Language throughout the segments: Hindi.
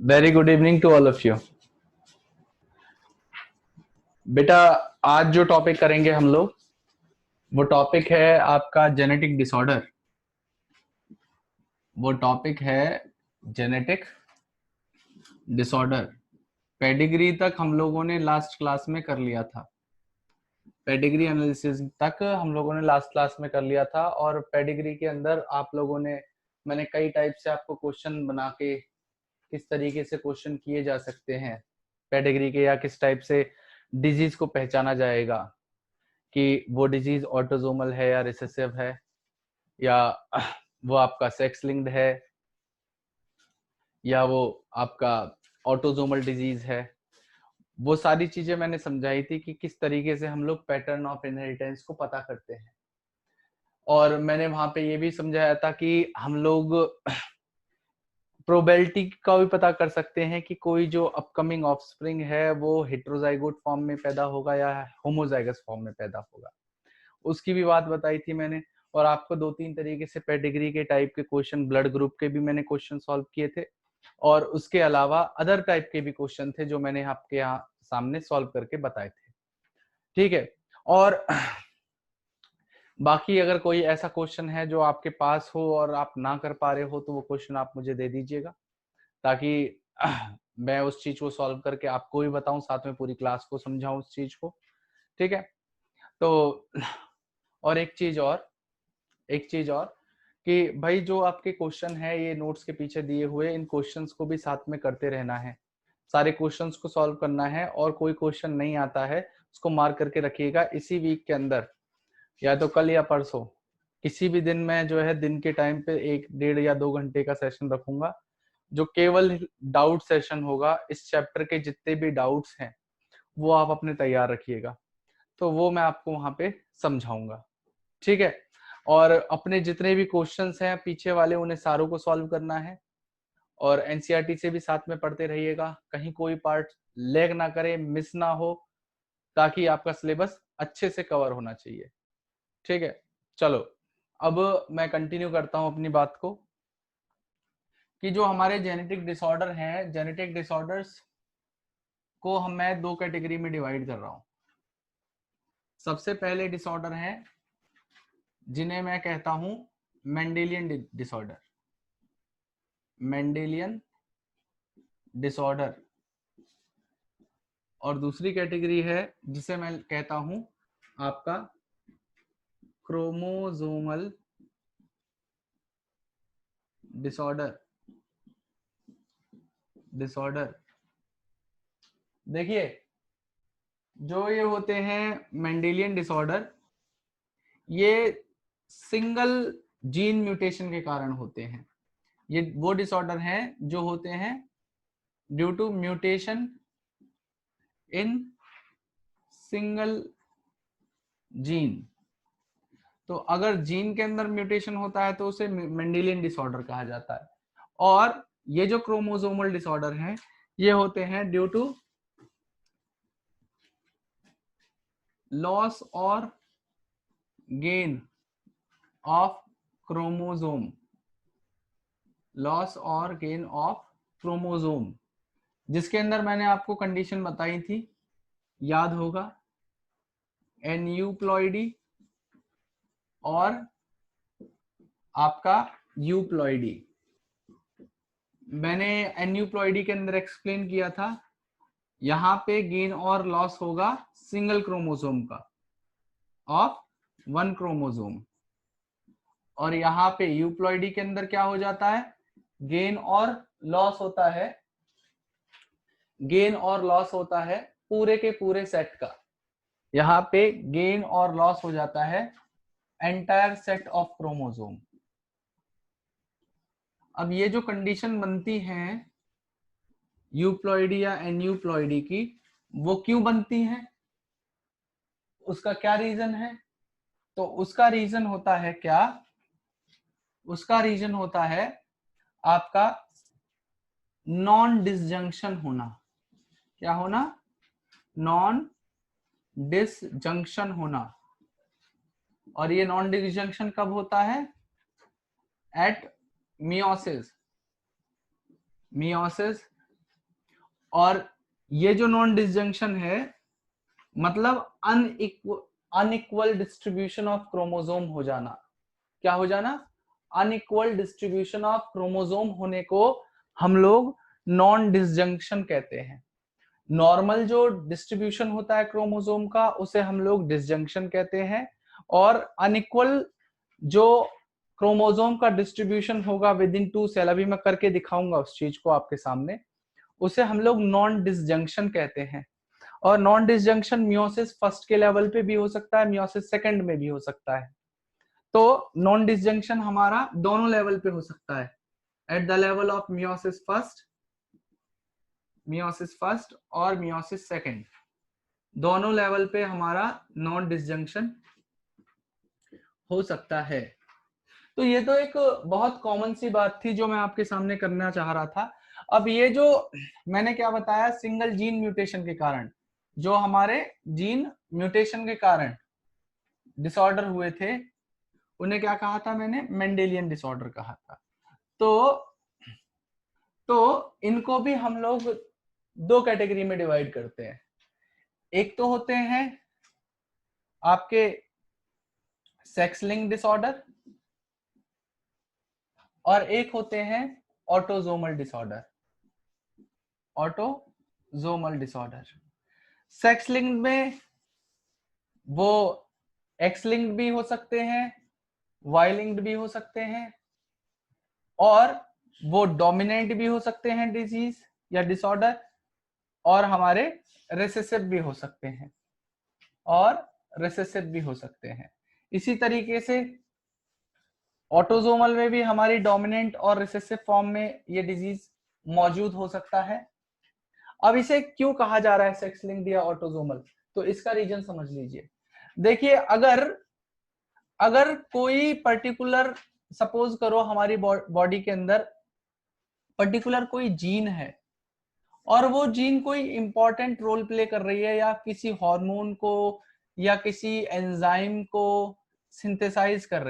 Very good evening to all of you. बेटा, आज जो टॉपिक करेंगे हम लोग, वो टॉपिक है आपका जेनेटिक डिसऑर्डर। वो टॉपिक है जेनेटिक डिसऑर्डर। पेडिग्री तक हम लोगों ने लास्ट क्लास में कर लिया था। पेडिग्री एनालिसिस तक हम लोगों ने लास्ट क्लास में कर लिया था। और पेडिग्री के अंदर आप लोगों ने, मैंने कई टाइप से आपको क्वेश्चन बना के किस तरीके से क्वेश्चन किए जा सकते हैं पेडिग्री के, या किस टाइप से डिजीज को पहचाना जाएगा कि वो डिजीज ऑटोजोमल है या रिसेसिव है, या वो आपका सेक्स लिंक्ड है, या वो आपका ऑटोजोमल डिजीज है। वो सारी चीजें मैंने समझाई थी कि किस तरीके से हम लोग पैटर्न ऑफ इनहेरिटेंस को पता करते हैं। और मैंने वहां पे ये भी समझाया था कि हम लोग प्रोबेबिलिटी का भी पता कर सकते हैं कि कोई जो अपकमिंग ऑफस्प्रिंग है वो हेट्रोजाइगोट फॉर्म में पैदा होगा या होमोजाइगस फॉर्म में पैदा होगा। उसकी भी बात बताई थी मैंने। और आपको 2-3 तरीके से पेडिग्री के टाइप के क्वेश्चन, ब्लड ग्रुप के भी मैंने क्वेश्चन सॉल्व किए थे। और उसके अलावा अदर टाइप के भी क्वेश्चन थे जो मैंने आपके यहाँ सामने सॉल्व करके बताए थे। ठीक है। और बाकी अगर कोई ऐसा क्वेश्चन है जो आपके पास हो और आप ना कर पा रहे हो, तो वो क्वेश्चन आप मुझे दे दीजिएगा, ताकि मैं उस चीज को सॉल्व करके आपको भी बताऊं, साथ में पूरी क्लास को समझाऊं उस चीज को। ठीक है। तो और एक चीज और कि भाई जो आपके क्वेश्चन है ये नोट्स के पीछे दिए हुए, इन क्वेश्चंस को भी साथ में करते रहना है। सारे क्वेश्चंस को सॉल्व करना है। और कोई क्वेश्चन नहीं आता है उसको मार्क करके रखिएगा। इसी वीक के अंदर, या तो कल या परसों, किसी भी दिन में जो है दिन के टाइम पे 1, 1.5 या 2 घंटे का सेशन रखूंगा, जो केवल डाउट सेशन होगा। इस चैप्टर के जितने भी डाउट्स हैं वो आप अपने तैयार रखिएगा, तो वो मैं आपको वहां पे समझाऊंगा। ठीक है। और अपने जितने भी क्वेश्चंस हैं पीछे वाले, उन्हें सारों को सॉल्व करना है। और एनसीईआरटी से भी साथ में पढ़ते रहिएगा, कहीं कोई पार्ट लैग ना करे, मिस ना हो, ताकि आपका सिलेबस अच्छे से कवर होना चाहिए। ठीक है। चलो, अब मैं कंटिन्यू करता हूं अपनी बात को कि जो हमारे जेनेटिक डिसऑर्डर हैं, जेनेटिक डिसऑर्डर्स को मैं 2 कैटेगरी में डिवाइड कर रहा हूं। सबसे पहले डिसऑर्डर हैं जिन्हें मैं कहता हूं मेंडेलियन डिसऑर्डर। Mendelian disorder. और दूसरी कैटेगरी है जिसे मैं कहता हूं आपका क्रोमोसोमल डिसऑर्डर। देखिए, जो ये होते हैं मेंडेलियन डिसऑर्डर, ये सिंगल जीन म्यूटेशन के कारण होते हैं। ये वो डिसऑर्डर हैं जो होते हैं due to mutation in single gene. तो अगर जीन के अंदर म्यूटेशन होता है तो उसे मेंडेलियन डिसऑर्डर कहा जाता है। और ये जो क्रोमोसोमल डिसऑर्डर हैं, ये होते हैं ड्यू टू लॉस और गेन ऑफ क्रोमोसोम। लॉस और गेन ऑफ क्रोमोसोम, जिसके अंदर मैंने आपको कंडीशन बताई थी, याद होगा, एन्यूप्लॉइडी और आपका यूप्लॉइडी। मैंने एन्यूप्लॉइडी के अंदर एक्सप्लेन किया था, यहां पे गेन और लॉस होगा सिंगल क्रोमोसोम का ऑफ 1 क्रोमोसोम। और यहाँ पे यूप्लॉइडी के अंदर क्या हो जाता है, गेन और लॉस होता है, गेन और लॉस होता है पूरे के पूरे सेट का। यहाँ पे गेन और लॉस हो जाता है एंटायर सेट ऑफ क्रोमोसोम। अब ये जो कंडीशन बनती है यूप्लॉइडी या एन्यूप्लॉइडी की, वो क्यों बनती है, उसका क्या रीजन है? तो उसका रीजन होता है क्या, उसका रीजन होता है आपका नॉन डिसजंक्शन होना। क्या होना? नॉन डिसजंक्शन होना। और ये नॉन डिसजंक्शन कब होता है? Eight meiosis. मियोसिस और ये जो नॉन डिसजंक्शन है मतलब अनइक्वल डिस्ट्रीब्यूशन ऑफ क्रोमोसोम हो जाना। क्या हो जाना? अनइक्वल डिस्ट्रीब्यूशन ऑफ क्रोमोसोम होने को हम लोग नॉन डिसजंक्शन कहते हैं। नॉर्मल जो डिस्ट्रीब्यूशन होता है क्रोमोसोम का उसे हम लोग डिसजंक्शन कहते हैं, और अनइक्वल जो क्रोमोसोम का डिस्ट्रीब्यूशन होगा विद इन 2 सेल, अभी मैं करके दिखाऊंगा उस चीज को आपके सामने, उसे हम लोग नॉन डिसजंक्शन कहते हैं। और नॉन डिसजंक्शन मियोसिस फर्स्ट के लेवल पे भी हो सकता है, मियोसिस सेकंड में भी हो सकता है। तो नॉन डिसजंक्शन हमारा दोनों लेवल पे हो सकता है, at the level of meiosis first और मियोसिस सेकंड, दोनों लेवल पे हमारा नॉन डिसजंक्शन हो सकता है। तो ये तो एक बहुत कॉमन सी बात थी जो मैं आपके सामने करना चाह रहा था। अब ये जो मैंने क्या बताया, सिंगल जीन म्यूटेशन के कारण, जो हमारे जीन म्यूटेशन के कारण डिसऑर्डर हुए थे उन्हें क्या कहा था मैंने? मेंडेलियन डिसऑर्डर कहा था। तो इनको भी हम लोग दो कैटेगरी में डिवाइड करते हैं। एक तो होते हैं आपके सेक्स लिंक डिसऑर्डर और एक होते हैं autosomal disorder. Autosomal disorder sex link में वो एक्स लिंक्ड भी हो सकते हैं, वाई लिंक्ड भी हो सकते हैं, और वो डोमिनेंट भी हो सकते हैं डिजीज या डिसऑर्डर, और हमारे रिसेसिव भी हो सकते हैं, इसी तरीके से ऑटोजोमल में भी हमारी डोमिनेंट और रिसेसिव फॉर्म में ये डिजीज मौजूद हो सकता है। अब इसे क्यों कहा जा रहा है सेक्स लिंक्ड या ऑटोजोमल? तो इसका रीजन समझ लीजिए। देखिए, अगर कोई पर्टिकुलर, सपोज करो हमारी बॉडी के अंदर पर्टिकुलर कोई जीन है और वो जीन कोई इंपॉर्टेंट रोल प्ले कर रही है, या किसी हार्मोन को या किसी एंजाइम को सिंथेसाइज कर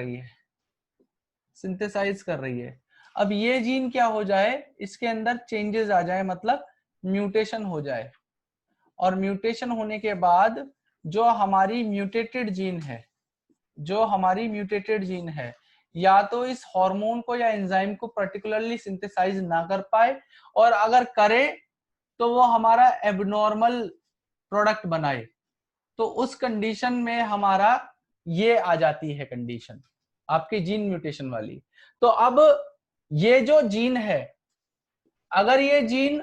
रही है। अब ये जीन क्या हो जाए, इसके अंदर चेंजेस आ जाए, मतलब म्यूटेशन हो जाए, और म्यूटेशन होने के बाद जो हमारी म्यूटेटेड जीन है या तो इस हार्मोन को या एंजाइम को पर्टिकुलरली सिंथेसाइज ना कर पाए, और अगर करे तो वो हमारा एबनॉर्मल प्रोडक्ट बनाए, तो उस कंडीशन में हमारा ये आ जाती है कंडीशन आपकी जीन म्यूटेशन वाली। तो अब ये जो जीन है, अगर ये जीन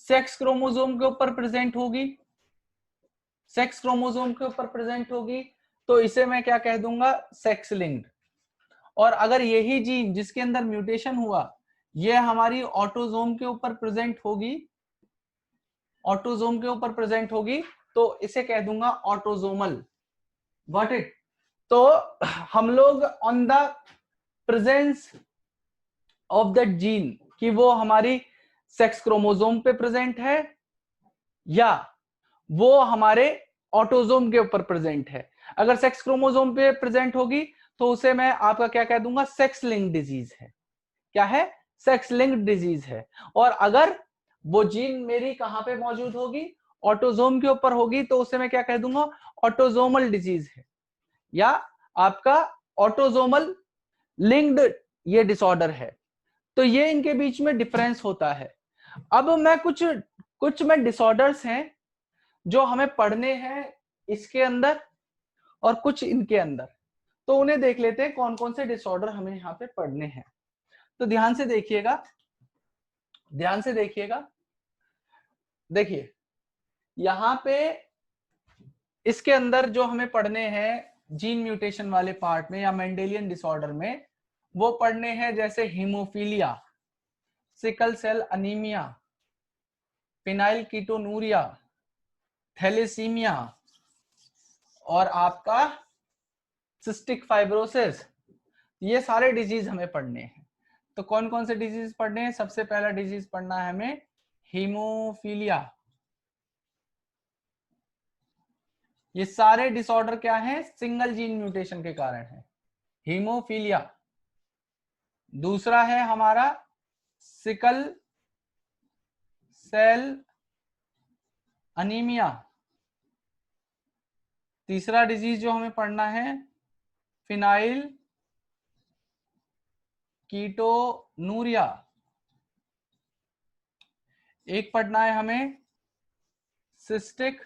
सेक्स क्रोमोसोम के ऊपर प्रेजेंट होगी, तो इसे मैं क्या कह दूंगा? Sex linked. और अगर यही जीन जिसके अंदर म्यूटेशन हुआ ये हमारी ऑटोजोम के ऊपर प्रेजेंट होगी, तो इसे कह दूंगा ऑटोजोमल। Got it? तो हम लोग on the presence of that gene कि वो हमारी सेक्स क्रोमोसोम पे प्रेजेंट है या वो हमारे ऑटोजोम के ऊपर प्रेजेंट है। अगर सेक्स क्रोमोसोम पे प्रेजेंट होगी तो उसे मैं आपका क्या कह दूंगा? सेक्स लिंक्ड डिजीज है। क्या है? सेक्स लिंक्ड डिजीज है। और अगर वो जीन मेरी कहां पे मौजूद होगी? ऑटोजोम के ऊपर होगी, तो उसे मैं क्या कह दूंगा? ऑटोजोमल डिजीज है, या आपका ऑटोजोमल लिंक्ड ये डिसऑर्डर है। तो ये इनके बीच में डिफरेंस होता है। अब मैं कुछ में डिसऑर्डर्स हैं जो हमें पढ़ने हैं इसके अंदर और कुछ इनके अंदर, तो उन्हें देख लेते हैं कौन कौन से डिसऑर्डर हमें यहाँ पे पढ़ने हैं। तो ध्यान से देखिएगा। देखिए यहाँ पे इसके अंदर जो हमें पढ़ने हैं जीन म्यूटेशन वाले पार्ट में या मेंडेलियन डिसऑर्डर में, वो पढ़ने हैं जैसे haemophilia, sickle cell anaemia, phenylketonuria, thalassaemia, और आपका सिस्टिक फाइब्रोसिस। ये सारे डिजीज हमें पढ़ने हैं। तो कौन कौन से डिजीज पढ़ने हैं? सबसे पहला डिजीज पढ़ना है हमें हीमोफीलिया। ये सारे डिसऑर्डर क्या हैं? सिंगल जीन म्यूटेशन के कारण है, हीमोफीलिया। दूसरा है हमारा सिकल सेल अनीमिया। तीसरा डिजीज जो हमें पढ़ना है फिनाइल कीटोनूरिया। एक पढ़ना है हमें सिस्टिक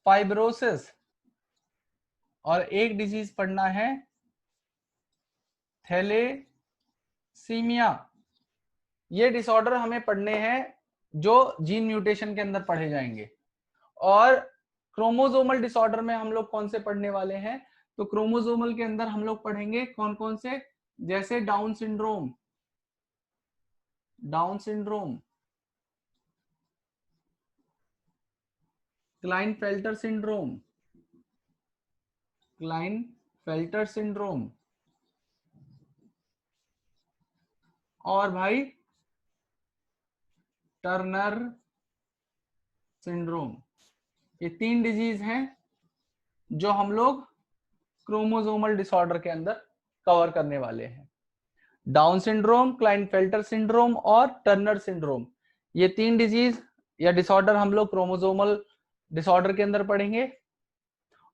फाइब्रोसिस, और एक डिजीज पढ़ना है थैलेसीमिया। ये डिसऑर्डर हमें पढ़ने हैं जो जीन म्यूटेशन के अंदर पढ़े जाएंगे। और क्रोमोसोमल डिसऑर्डर में हम लोग कौन से पढ़ने वाले हैं, तो क्रोमोसोमल के अंदर हम लोग पढ़ेंगे कौन कौन से, जैसे डाउन सिंड्रोम, क्लाइनफेल्टर सिंड्रोम, और भाई टर्नर सिंड्रोम। ये 3 डिजीज हैं जो हम लोग क्रोमोसोमल डिसऑर्डर के अंदर कवर करने वाले हैं। डाउन सिंड्रोम, क्लाइनफेल्टर सिंड्रोम और टर्नर सिंड्रोम, ये 3 डिजीज या डिसऑर्डर हम लोग क्रोमोसोमल डिसऑर्डर के अंदर पढ़ेंगे।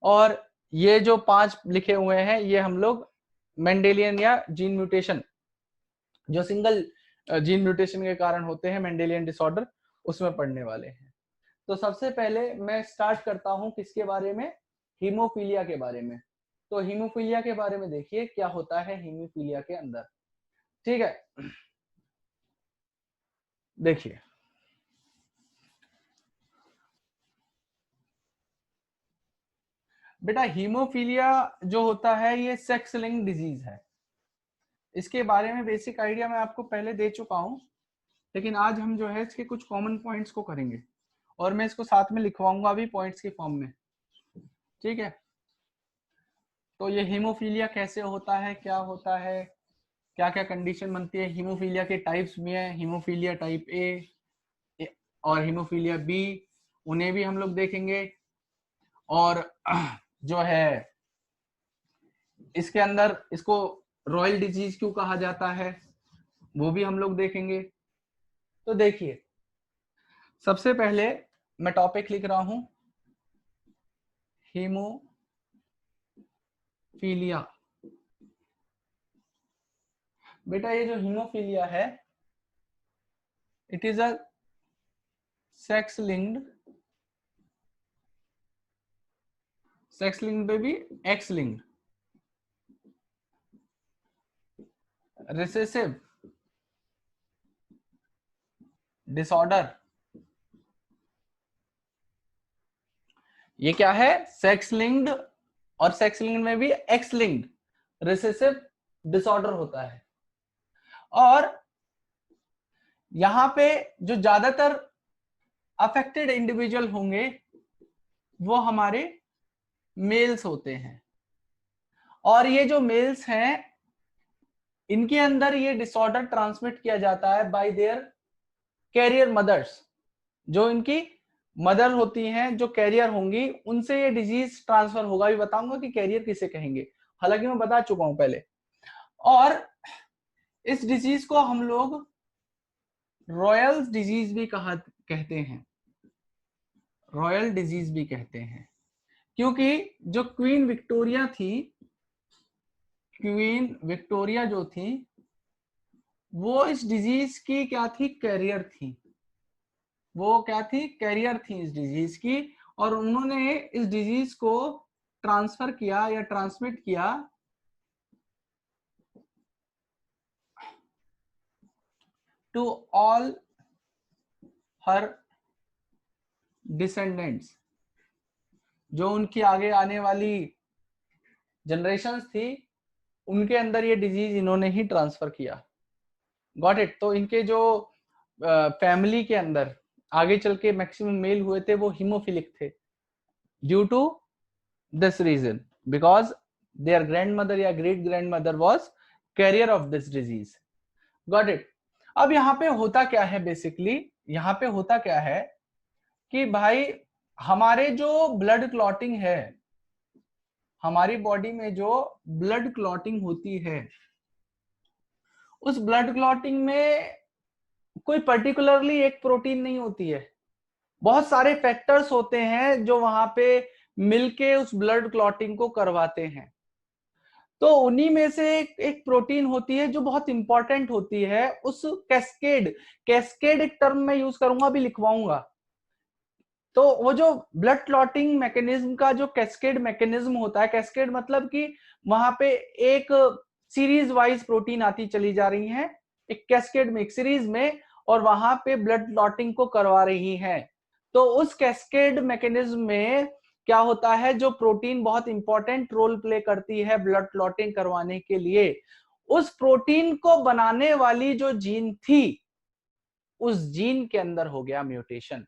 और ये जो 5 लिखे हुए हैं ये हम लोग मेंडेलियन या जीन म्यूटेशन, जो सिंगल जीन म्यूटेशन के कारण होते हैं, मेंडेलियन डिसऑर्डर, उसमें पढ़ने वाले हैं। तो सबसे पहले मैं स्टार्ट करता हूं किसके बारे में, हीमोफीलिया के बारे में। तो हीमोफीलिया के बारे में देखिए क्या होता है हीमोफीलिया के अंदर। ठीक है, देखिए बेटा, हीमोफीलिया जो होता है ये सेक्स लिंक्ड डिजीज है। इसके बारे में बेसिक आइडिया मैं आपको पहले दे चुका हूं, लेकिन आज हम जो है इसके कुछ कॉमन पॉइंट्स को करेंगे और मैं इसको साथ में लिखवाऊंगा अभी पॉइंट्स की फॉर्म में। ठीक है, तो ये हीमोफीलिया कैसे होता है, क्या होता है, क्या क्या कंडीशन बनती है। हीमोफीलिया के टाइप्स भी हैं, हीमोफीलिया टाइप ए और हीमोफीलिया बी, उन्हें भी हम लोग देखेंगे। और जो है इसके अंदर इसको रॉयल डिजीज क्यों कहा जाता है वो भी हम लोग देखेंगे। तो देखिए सबसे पहले मैं टॉपिक लिख रहा हूं हीमोफीलिया। बेटा ये जो हीमोफीलिया है it is a sex linked baby, x linked recessive disorder. ये क्या है, सेक्स लिंक्ड, और सेक्स लिंक्ड में भी एक्स लिंक्ड रिसेसिव डिसऑर्डर होता है। और यहां पे जो ज्यादातर अफेक्टेड इंडिविजुअल होंगे वो हमारे मेल्स होते हैं। और ये जो मेल्स हैं इनके अंदर ये डिसऑर्डर ट्रांसमिट किया जाता है बाय देयर कैरियर मदर्स। जो इनकी मदर होती हैं, जो कैरियर होंगी, उनसे ये डिजीज ट्रांसफर होगा। भी बताऊंगा कि कैरियर किसे कहेंगे, हालांकि मैं बता चुका हूं पहले। और इस डिजीज को हम लोग रॉयल डिजीज भी कहते हैं, रॉयल डिजीज भी कहते हैं, क्योंकि जो क्वीन विक्टोरिया जो थी वो इस डिजीज की क्या थी, कैरियर थी। वो क्या थी, कैरियर थी इस डिजीज की। और उन्होंने इस डिजीज को ट्रांसफर किया या ट्रांसमिट किया टू ऑल हर डिसेंडेंट्स। जो उनकी आगे आने वाली जनरेशंस थी उनके अंदर ये डिजीज इन्होंने ही ट्रांसफर किया। Got it. तो इनके जो फैमिली के अंदर आगे चल के मैक्सिमम मेल हुए थे वो हीमोफिलिक थे, due to this reason, because their grandmother या great grandmother was carrier of this disease. Got it. अब यहाँ पे होता क्या है, बेसिकली यहाँ पे होता क्या है कि भाई हमारे जो ब्लड क्लॉटिंग है, हमारी बॉडी में जो ब्लड क्लॉटिंग होती है, उस ब्लड क्लॉटिंग में कोई पर्टिकुलरली एक प्रोटीन नहीं होती है, बहुत सारे फैक्टर्स होते हैं जो वहां पे मिलके उस ब्लड क्लॉटिंग को करवाते हैं। तो उन्हीं में से एक प्रोटीन होती है जो बहुत इंपॉर्टेंट होती है, उस कैस्केड, कैस्केड एक टर्म मैं यूज करूंगा, अभी लिखवाऊंगा। तो वो जो ब्लड क्लॉटिंग मैकेनिज्म का जो कैस्केड मैकेनिज्म होता है, कैस्केड मतलब कि वहां पे एक सीरीज वाइज प्रोटीन आती चली जा रही है एक कैस्केड में, एक सीरीज में, और वहां पे ब्लड क्लॉटिंग को करवा रही है। तो उस कैस्केड मैकेनिज्म में क्या होता है, जो प्रोटीन बहुत इंपॉर्टेंट रोल प्ले करती है ब्लड क्लॉटिंग करवाने के लिए, उस प्रोटीन को बनाने वाली जो जीन थी, उस जीन के अंदर हो गया म्यूटेशन।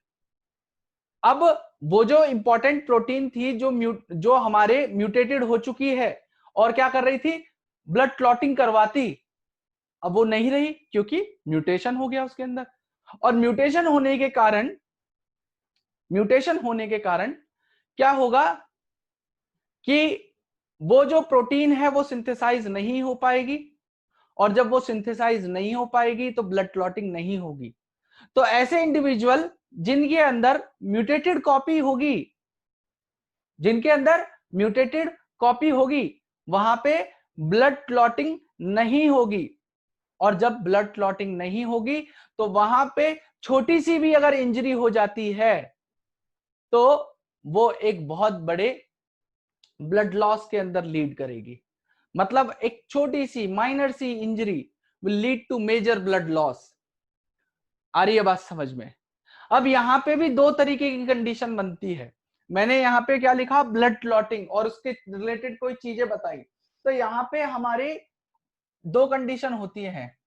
अब वो जो इंपॉर्टेंट प्रोटीन थी जो हमारे म्यूटेटेड हो चुकी है और क्या कर रही थी, ब्लड क्लॉटिंग करवाती, अब वो नहीं रही क्योंकि म्यूटेशन हो गया उसके अंदर। और म्यूटेशन होने के कारण क्या होगा कि वो जो प्रोटीन है वो सिंथेसाइज नहीं हो पाएगी, और जब वो सिंथेसाइज नहीं हो पाएगी तो ब्लड क्लॉटिंग नहीं होगी। तो ऐसे इंडिविजुअल जिनके अंदर म्यूटेटेड कॉपी होगी, जिनके अंदर म्यूटेटेड कॉपी होगी, वहां पे ब्लड क्लॉटिंग नहीं होगी। और जब ब्लड क्लॉटिंग नहीं होगी तो वहां पे छोटी सी भी अगर इंजरी हो जाती है तो वो एक बहुत बड़े ब्लड लॉस के अंदर लीड करेगी। मतलब एक छोटी सी माइनर सी injury will lead to major blood loss. आ रही है बात समझ में? अब यहां पे भी दो तरीके की कंडीशन बनती है। मैंने यहाँ पे क्या लिखा, ब्लड क्लॉटिंग, और उसके रिलेटेड कोई चीजें बताई। तो यहाँ पे हमारे दो कंडीशन होती हैं,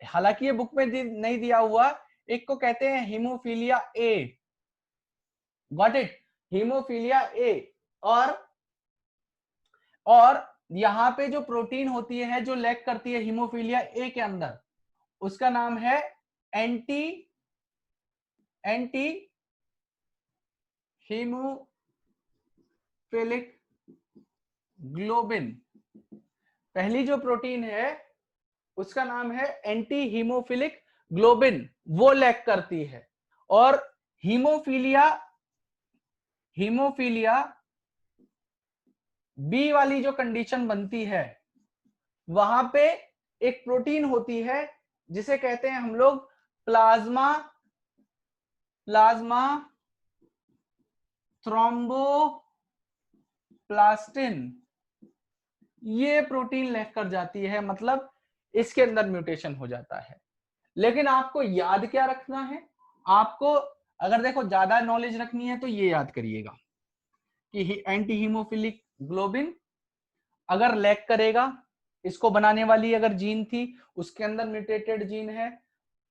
हालांकि ये बुक में नहीं दिया हुआ। एक को कहते हैं haemophilia A, got it, haemophilia A. और यहाँ पे जो प्रोटीन होती है जो लैक करती है हीमोफीलिया ए के अंदर, उसका नाम है एंटी हीमोफिलिक ग्लोबिन। पहली जो प्रोटीन है उसका नाम है एंटी हीमोफिलिक ग्लोबिन, वो लैक करती है। और हीमोफीलिया बी वाली जो कंडीशन बनती है, वहां पे एक प्रोटीन होती है जिसे कहते हैं हम लोग प्लाज्मा थ्रोम्बोप्लास्टिन। ये प्रोटीन लैक कर जाती है, मतलब इसके अंदर म्यूटेशन हो जाता है। लेकिन आपको याद क्या रखना है, आपको अगर देखो ज्यादा नॉलेज रखनी है तो ये याद करिएगा कि एंटी हीमोफिलिक ग्लोबिन अगर लैक करेगा, इसको बनाने वाली अगर जीन थी उसके अंदर म्यूटेटेड जीन है,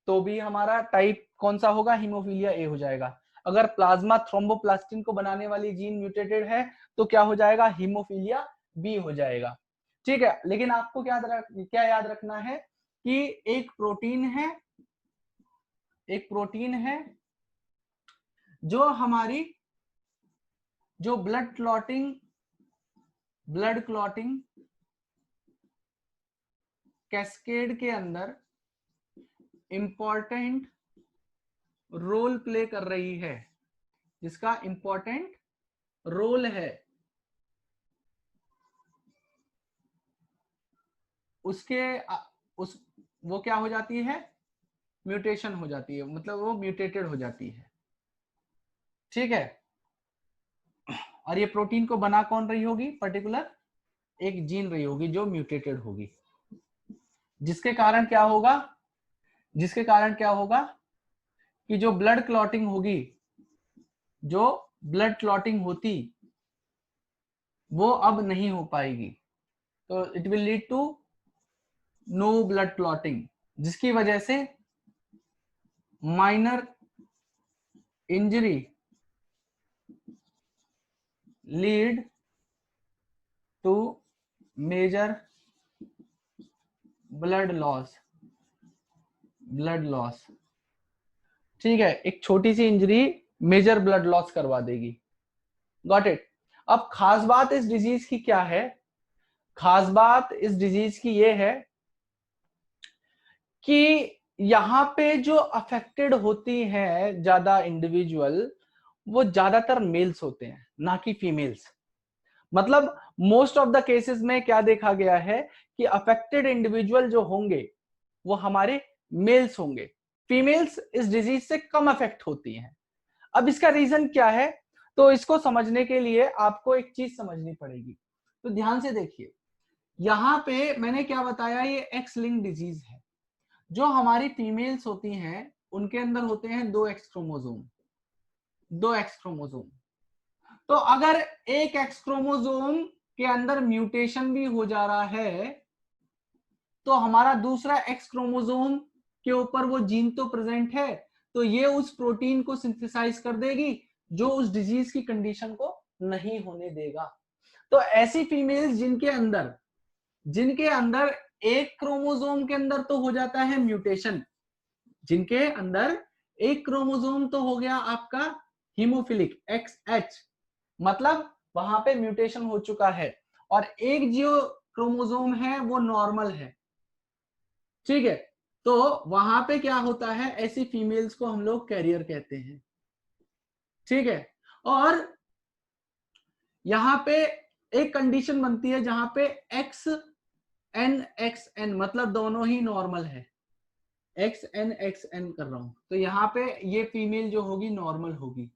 तो भी हमारा टाइप कौन सा होगा, हीमोफीलिया ए हो जाएगा। अगर प्लाज्मा थ्रोम्बोप्लास्टिन को बनाने वाली जीन म्यूटेटेड है तो क्या हो जाएगा, हीमोफीलिया बी हो जाएगा। ठीक है, लेकिन आपको क्या याद रखना है कि एक प्रोटीन है जो हमारी जो ब्लड क्लॉटिंग कैस्केड के अंदर इंपॉर्टेंट रोल प्ले कर रही है, जिसका इंपॉर्टेंट रोल है, वो क्या हो जाती है, म्यूटेशन हो जाती है, मतलब वो म्यूटेटेड हो जाती है। ठीक है, और ये प्रोटीन को बना कौन रही होगी, पर्टिकुलर एक जीन रही होगी जो म्यूटेटेड होगी, जिसके कारण क्या होगा कि जो ब्लड क्लॉटिंग होती वो अब नहीं हो पाएगी। तो it will lead to no blood clotting, जिसकी वजह से minor injury lead to major blood loss. ठीक है, एक छोटी सी इंजरी मेजर ब्लड लॉस करवा देगी। Got it. अब खास बात इस डिजीज की क्या है, खास बात इस डिजीज की ये है कि यहाँ पे जो अफेक्टेड होती है ज्यादा इंडिविजुअल, वो ज्यादातर मेल्स होते हैं, ना कि फीमेल्स। मतलब मोस्ट ऑफ द केसेस में क्या देखा गया है कि अफेक्टेड इंडिविजुअल जो होंगे वो हमारे मेल्स होंगे। फीमेल्स इस डिजीज से कम अफेक्ट होती हैं। अब इसका रीजन क्या है, तो इसको समझने के लिए आपको एक चीज समझनी पड़ेगी। तो ध्यान से देखिए, यहां पे मैंने क्या बताया, ये एक्स लिंक डिजीज है। जो हमारी फीमेल्स होती हैं उनके अंदर होते हैं 2 एक्स क्रोमोसोम, 2 एक्स क्रोमोसोम। तो अगर एक एक्स क्रोमोसोम के अंदर म्यूटेशन भी हो जा रहा है, तो हमारा दूसरा एक्स क्रोमोसोम के ऊपर वो जीन तो प्रेजेंट है, तो ये उस प्रोटीन को सिंथेसाइज कर देगी जो उस डिजीज की कंडीशन को नहीं होने देगा। तो ऐसी फीमेल्स जिनके अंदर एक क्रोमोसोम के अंदर तो हो जाता है म्यूटेशन, जिनके अंदर एक क्रोमोसोम तो हो गया आपका हीमोफिलिक XH, मतलब वहां पे म्यूटेशन हो चुका है, और एक जो क्रोमोसोम है वो नॉर्मल है, ठीक है। तो वहां पे क्या होता है, ऐसी फीमेल्स को हम लोग कैरियर कहते हैं, ठीक है। और यहां पे एक कंडीशन बनती है जहां पे XN मतलब दोनों ही नॉर्मल है, XN कर रहा हूं, तो यहां पे ये फीमेल जो होगी नॉर्मल होगी।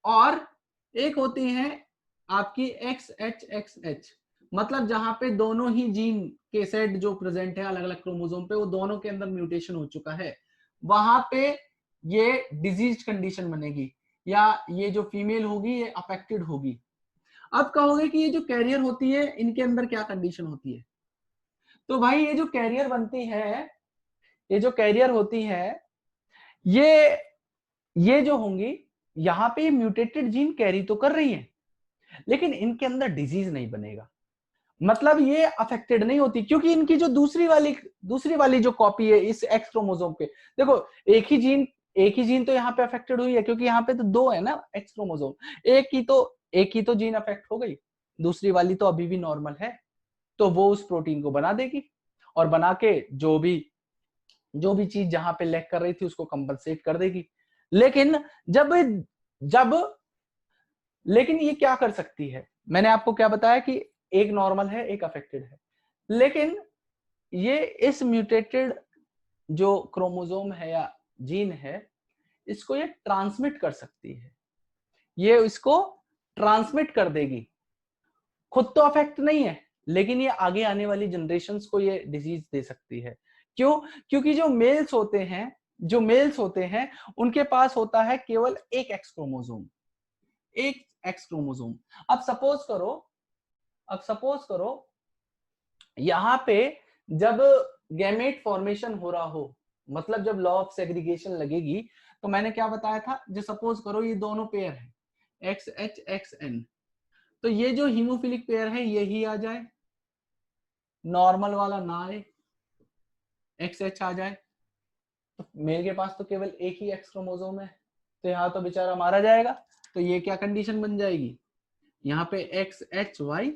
और एक होती है आपकी XHXH, मतलब जहां पे दोनों ही जीन के सेट जो प्रेजेंट है अलग अलग क्रोमोसोम पे, वो दोनों के अंदर म्यूटेशन हो चुका है, वहां पे ये डिजीज कंडीशन बनेगी, या ये जो फीमेल होगी ये अफेक्टेड होगी। अब कहोगे कि ये जो कैरियर होती है इनके अंदर क्या कंडीशन होती है, तो भाई ये जो कैरियर बनती है, ये जो कैरियर होती है, ये जो होंगी, यहां पे म्यूटेटेड जीन कैरी तो कर रही है, लेकिन इनके अंदर डिजीज नहीं बनेगा, मतलब ये अफेक्टेड नहीं होती, क्योंकि इनकी जो दूसरी वाली जो कॉपी है इस एक्स क्रोमोसोम पे, देखो एक ही जीन तो यहाँ पे अफेक्टेड हुई है, क्योंकि यहाँ पे तो 2 है ना एक्स क्रोमोसोम, एक ही तो जीन अफेक्ट हो गई, दूसरी वाली तो अभी भी नॉर्मल है, तो वो उस प्रोटीन को बना देगी, और बना के जो भी चीज जहां पे लैक कर रही थी उसको कंपनसेट कर देगी। लेकिन जब जब लेकिन ये क्या कर सकती है, मैंने आपको क्या बताया कि एक नॉर्मल है एक अफेक्टेड है, लेकिन ये इस म्यूटेटेड जो क्रोमोसोम है या जीन है, इसको ये ट्रांसमिट कर सकती है, ये इसको ट्रांसमिट कर देगी, खुद तो अफेक्ट नहीं है, लेकिन ये आगे आने वाली जनरेशंस को ये डिजीज दे सकती है। क्यों? क्योंकि जो मेल्स होते हैं उनके पास होता है केवल एक एक्स क्रोमोसोम, एक एक्स क्रोमोसोम। अब सपोज करो यहां पे जब गैमेट फॉर्मेशन हो रहा हो, मतलब जब लॉ ऑफ सेग्रीगेशन लगेगी, तो मैंने क्या बताया था, जो सपोज करो ये दोनों पेयर है XHXN, तो ये जो हीमोफिलिक पेयर है यही आ जाए, नॉर्मल वाला ना आए, XH आ जाए, तो मेल के पास तो केवल एक ही एक्स क्रोमोसोम है, तो यहाँ तो बेचारा मारा जाएगा। तो ये क्या कंडीशन बन जाएगी, यहाँ पे XHY,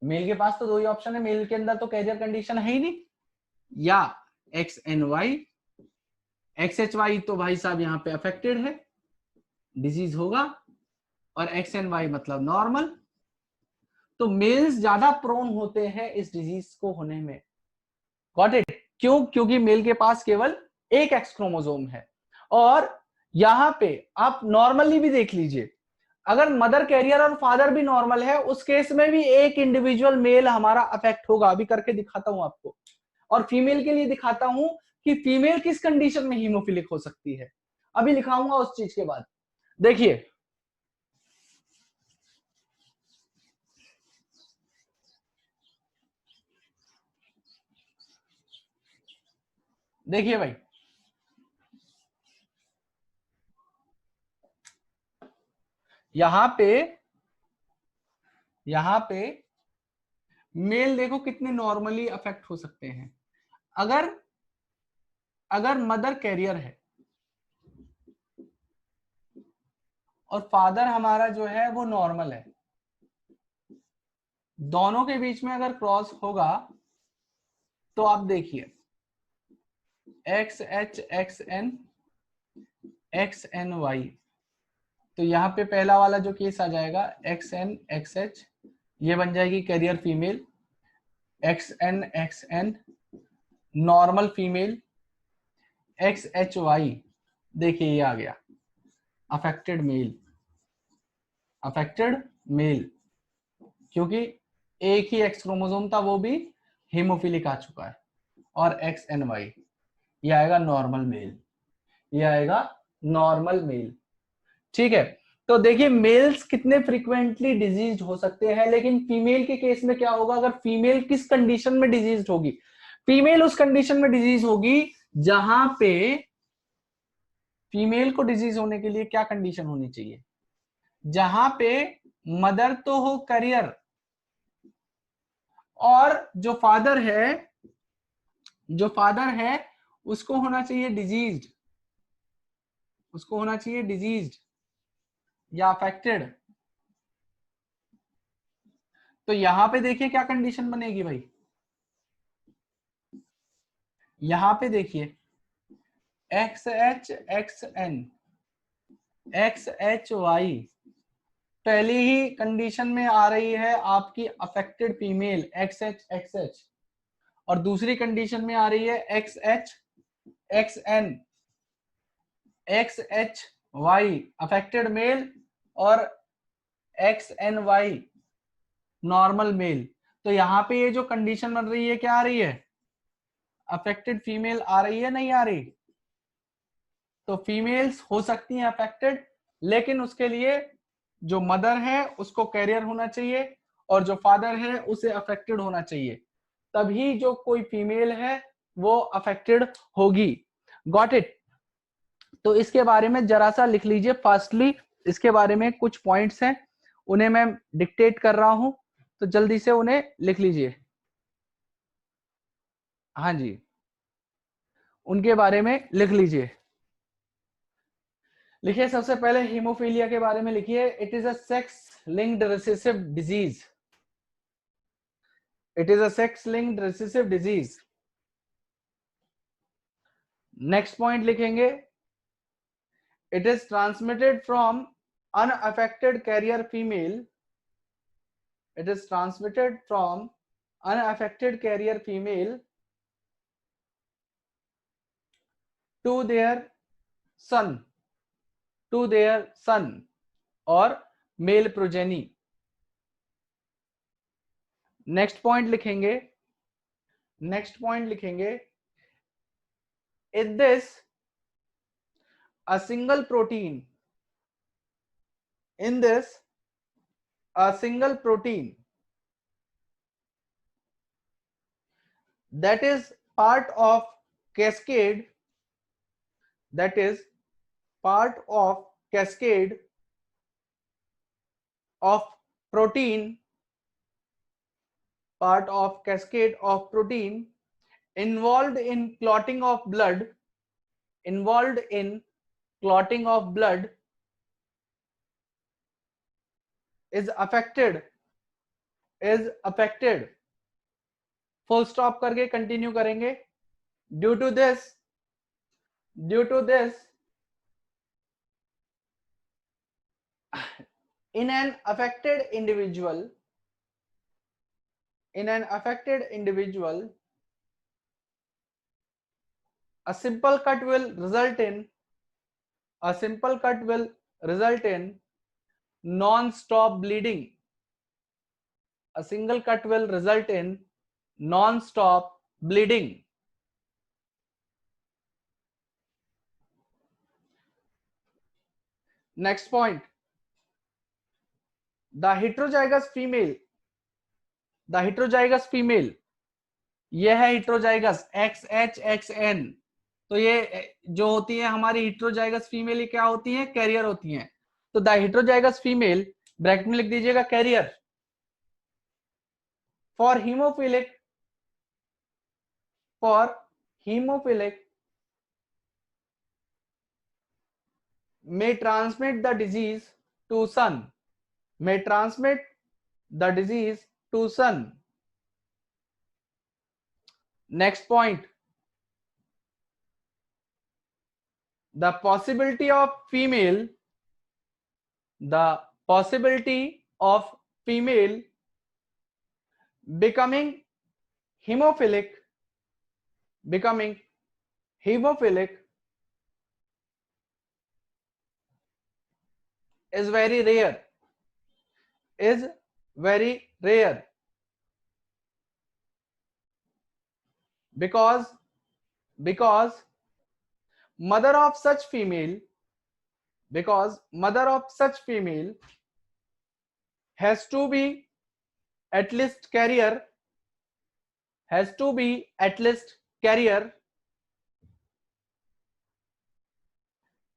मेल के पास तो 2 ही ऑप्शन है, मेल के अंदर तो कैरियर कंडीशन है ही नहीं, या XNY, XHY तो भाई साहब यहाँ पे अफेक्टेड है, डिजीज होगा, और XNY मतलब नॉर्मल, तो मेल्स ज्यादा प्रोन होते हैं इस डिजीज को होने में। Got it? क्यों? क्योंकि मेल के पास केवल एक एक्स क्रोमोसोम है। और यहां पे आप नॉर्मली भी देख लीजिए, अगर मदर कैरियर और फादर भी नॉर्मल है, उस केस में भी एक इंडिविजुअल मेल हमारा अफेक्ट होगा, अभी करके दिखाता हूं आपको। और फीमेल के लिए दिखाता हूं कि फीमेल किस कंडीशन में हीमोफिलिक हो सकती है, अभी लिखाऊंगा उस चीज के बाद। देखिए देखिए भाई, यहां पे मेल देखो कितने नॉर्मली अफेक्ट हो सकते हैं। अगर अगर मदर कैरियर है और फादर हमारा जो है वो नॉर्मल है, दोनों के बीच में अगर क्रॉस होगा, तो आप देखिए XHXN XNY। तो यहाँ पे पहला वाला जो केस आ जाएगा XNXH, ये बन जाएगी carrier female. XNXN normal female. XHY देखिए ये आ गया अफेक्टेड मेल, अफेक्टेड मेल, क्योंकि एक ही एक्स क्रोमोसोम था वो भी हीमोफिलिक आ चुका है। और XNY ये आएगा नॉर्मल मेल, ये आएगा नॉर्मल मेल। ठीक है, तो देखिए मेल्स कितने फ्रीक्वेंटली डिजीज हो सकते हैं, लेकिन फीमेल के केस में क्या होगा? अगर फीमेल किस कंडीशन में डिजीज होगी? फीमेल उस कंडीशन में डिजीज होगी जहां पे फीमेल को डिजीज होने के लिए क्या कंडीशन होनी चाहिए? जहां पे मदर तो हो करियर, और जो फादर है उसको होना चाहिए डिजीज्ड, उसको होना चाहिए डिजीज्ड या अफेक्टेड। तो यहां पे देखिए क्या कंडीशन बनेगी भाई, यहां पे देखिए XHXN XHY पहली ही कंडीशन में आ रही है आपकी अफेक्टेड फीमेल XHXH, और दूसरी कंडीशन में आ रही है XHXN XHY अफेक्टेड मेल और XNY नॉर्मल मेल। तो यहां पे ये जो कंडीशन बन रही है क्या आ रही है? अफेक्टेड फीमेल आ रही है, नहीं आ रही? तो फीमेल्स हो सकती हैं अफेक्टेड, लेकिन उसके लिए जो मदर है उसको कैरियर होना चाहिए और जो फादर है उसे अफेक्टेड होना चाहिए, तभी जो कोई फीमेल है वो अफेक्टेड होगी। Got it? तो इसके बारे में जरा सा लिख लीजिए फास्टली, इसके बारे में कुछ पॉइंट्स हैं उन्हें मैं डिक्टेट कर रहा हूं, तो जल्दी से उन्हें लिख लीजिए। हाँ जी, उनके बारे में लिख लीजिए। लिखिए सबसे पहले हीमोफीलिया के बारे में लिखिए, it is a sex linked recessive disease. It is a sex linked recessive disease. Next point लिखेंगे, it is transmitted from unaffected carrier female. It is transmitted from unaffected carrier female to their son, to their son or male progeny. Next point लिखेंगे, नेक्स्ट पॉइंट लिखेंगे, in this a single protein, in this a single protein that is part of cascade, that is part of cascade of protein, part of cascade of protein involved in clotting of blood, involved in clotting of blood is affected, is affected, full stop करके कंटिन्यू करेंगे, due to this, due to this in an affected individual, in an affected individual a simple cut will result in, a simple cut will result in non-stop bleeding, a single cut will result in non-stop bleeding. Next point, the heterozygous female, the heterozygous female, यह है heterozygous XHXN। तो ये जो होती है हमारी heterozygous female, ये क्या होती है? कैरियर होती हैं। तो the heterozygous female ब्रैकेट में लिख दीजिएगा career, for hemophilic, for hemophilic may transmit the disease to son, may transmit the disease to son. Next point, the possibility of female becoming hemophilic is very rare, because mother of such female has to be at least carrier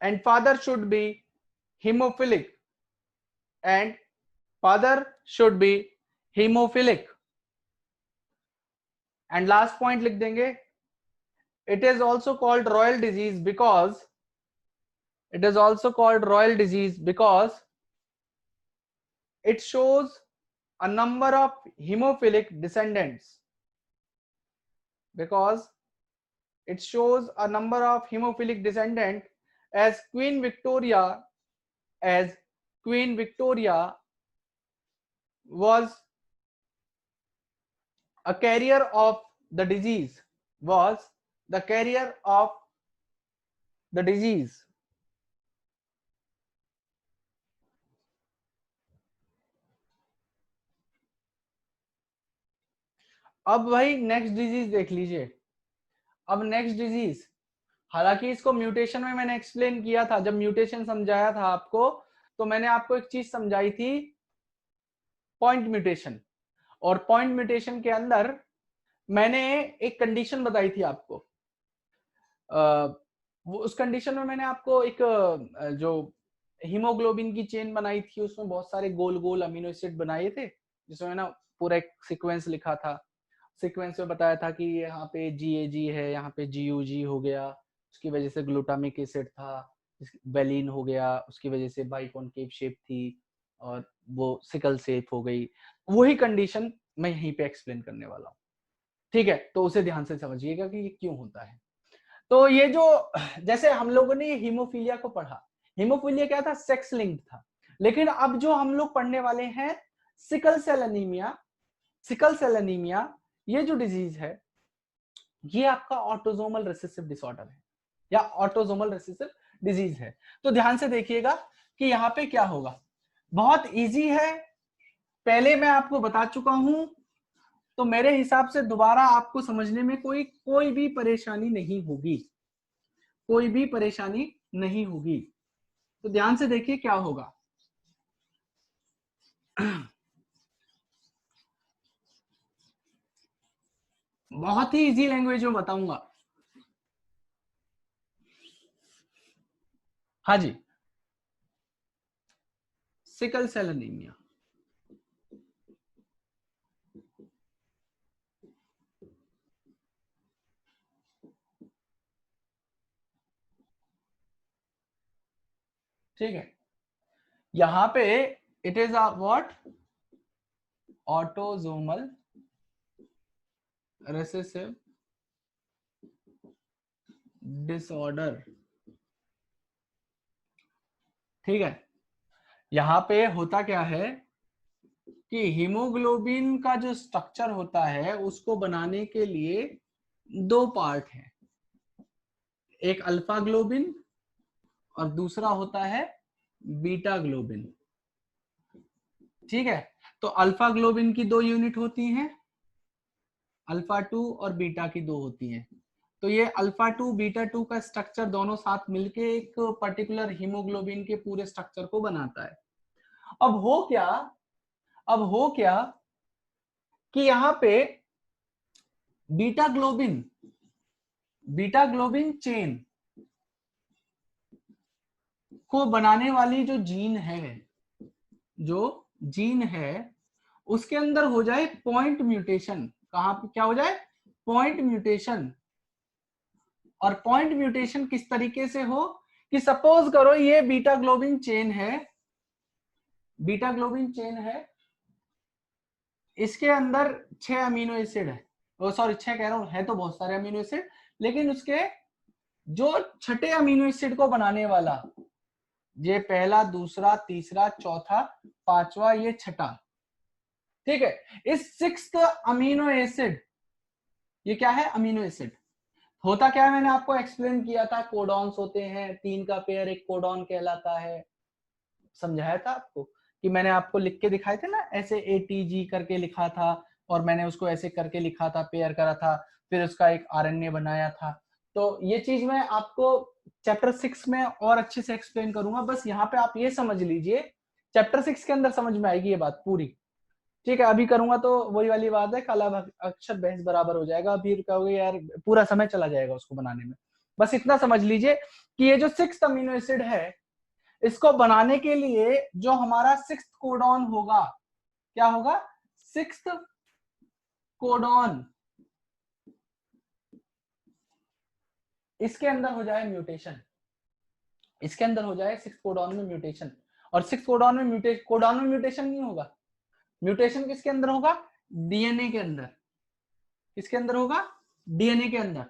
and father should be hemophilic and last point लिख देंगे, it is also called royal disease because it shows a number of hemophilic descendants, as Queen Victoria was a carrier of the disease, अब भाई नेक्स्ट डिजीज देख लीजिए। अब नेक्स्ट डिजीज, हालांकि इसको म्यूटेशन में मैंने एक्सप्लेन किया था, जब म्यूटेशन समझाया था आपको, तो मैंने आपको एक चीज समझाई थी, पॉइंट म्यूटेशन। और पॉइंट म्यूटेशन के अंदर मैंने एक कंडीशन बताई थी आपको। वो उस कंडीशन में मैंने आपको एक जो हीमोग्लोबिन की चेन बनाई थी, उसमें बहुत सारे गोल गोल अमीनो एसिड बनाए थे, जिसमें ना पूरा एक सीक्वेंस लिखा था। सीक्वेंस में बताया था कि यहाँ पे GAG है, यहाँ पे GUG हो गया, उसकी वजह से ग्लूटामिक एसिड था, वेलिन हो गया, उसकी वजह से बाइकॉनकेव शेप थी, और वो सिकल शेप हो गई। वही कंडीशन मैं यहीं पे एक्सप्लेन करने वाला हूँ, ठीक है? तो उसे ध्यान से समझिएगा कि ये क्यों होता है। तो ये जो, जैसे हम लोगों ने हीमोफीलिया को पढ़ा, हीमोफीलिया क्या था? सेक्स लिंक्ड था। लेकिन अब जो हम लोग पढ़ने वाले हैं सिकल सेल एनीमिया, ये जो डिजीज है, ये आपका ऑटोसोमल रिसेसिव डिसऑर्डर है या ऑटोसोमल रिसेसिव डिजीज है। तो ध्यान से देखिएगा कि यहाँ पे क्या होगा। बहुत इजी है, पहले मैं आपको बता चुका हूं, तो मेरे हिसाब से दोबारा आपको समझने में कोई भी परेशानी नहीं होगी। तो ध्यान से देखिए क्या होगा। बहुत ही इजी लैंग्वेज में बताऊंगा। हाँ जी, सिकल सेल एनीमिया, ठीक है? यहां पे it is a what? Autosomal recessive disorder, ठीक है? यहां पे होता क्या है कि हीमोग्लोबिन का जो स्ट्रक्चर होता है, उसको बनाने के लिए दो पार्ट हैं, एक अल्फा ग्लोबिन और दूसरा होता है बीटा ग्लोबिन, ठीक है? तो अल्फा ग्लोबिन की 2 यूनिट होती हैं, अल्फा 2 और बीटा की 2 होती हैं। तो ये अल्फा 2 बीटा 2 का स्ट्रक्चर दोनों साथ मिलके एक पर्टिकुलर हीमोग्लोबिन के पूरे स्ट्रक्चर को बनाता है। अब हो क्या कि यहाँ पे बीटा ग्लोबिन चेन को बनाने वाली जो जीन है, उसके अंदर हो जाए पॉइंट म्यूटेशन। कहां पे क्या हो जाए? Point mutation. और पॉइंट म्यूटेशन किस तरीके से हो कि सपोज करो ये बीटा ग्लोबिन चेन है, इसके अंदर 6 अमीनो एसिड है, सॉरी 6 कह रहा हूं, है तो बहुत सारे अमीनो एसिड, लेकिन उसके जो छठे अमीनो एसिड को बनाने वाला, ये पहला, दूसरा, तीसरा, चौथा, पांचवा, ये छठा, ठीक है। इस सिक्स्थ अमीनो एसिड, ये क्या है, अमीनो एसिड होता क्या है, मैंने आपको एक्सप्लेन किया था, कोडॉन्स होते हैं, 3 का पेयर एक कोडॉन कहलाता है, समझाया था आपको कि मैंने आपको लिख के दिखाए थे ना, ऐसे ATG करके लिखा था और मैंने उसको ऐसे करके लिखा था, पेयर करा था, फिर उसका एक RNA बनाया था। तो ये चीज मैं आपको चैप्टर 6 में और अच्छे से एक्सप्लेन करूंगा, बस यहाँ पे आप ये समझ लीजिए, चैप्टर 6 के अंदर समझ में आएगी ये बात पूरी, ठीक है। अभी करूंगा तो वही वाली बात है, काला अक्षर बहस बराबर हो जाएगा, अभी कहोगे यार पूरा समय चला जाएगा उसको बनाने में। बस इतना समझ लीजिए कि ये जो 6th अमीनो एसिड है, इसको बनाने के लिए जो हमारा 6th कोडॉन होगा, क्या होगा, 6th कोडॉन, इसके अंदर हो जाए म्यूटेशन, इसके अंदर हो जाए 6th कोडॉन में म्यूटेशन। और 6th कोडॉन में म्यूटेशन नहीं होगा, म्यूटेशन किसके अंदर होगा, डीएनए के अंदर। किसके अंदर होगा, डीएनए के अंदर।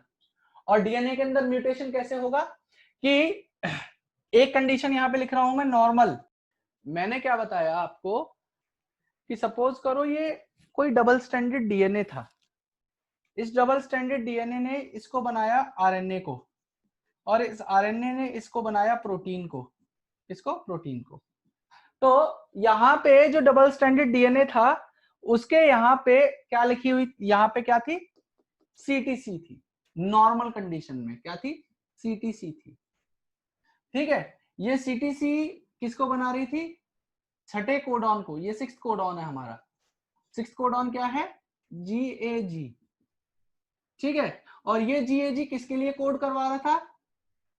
और डीएनए के अंदर म्यूटेशन कैसे होगा कि एक कंडीशन यहां पे लिख रहा हूं मैं, नॉर्मल। मैंने क्या बताया आपको कि सपोज करो ये कोई डबल स्टैंडर्ड डीएनए था, इस डबल स्टैंडर्ड डीएनए ने इसको बनाया आरएनए को, और इस आरएनए ने इसको बनाया प्रोटीन को, इसको प्रोटीन को। तो यहाँ पे जो डबल स्टैंडर्ड डीएनए था, उसके यहाँ पे क्या लिखी हुई, यहाँ पे क्या थी, सीटीसी थी, नॉर्मल कंडीशन में क्या थी, सीटीसी थी, ठीक है। ये सीटीसी किसको बना रही थी, छठे कोडॉन को, ये 6th कोडॉन है हमारा, 6th कोडॉन क्या है, GAG, ठीक है। और ये GAG किसके लिए कोड करवा रहा था,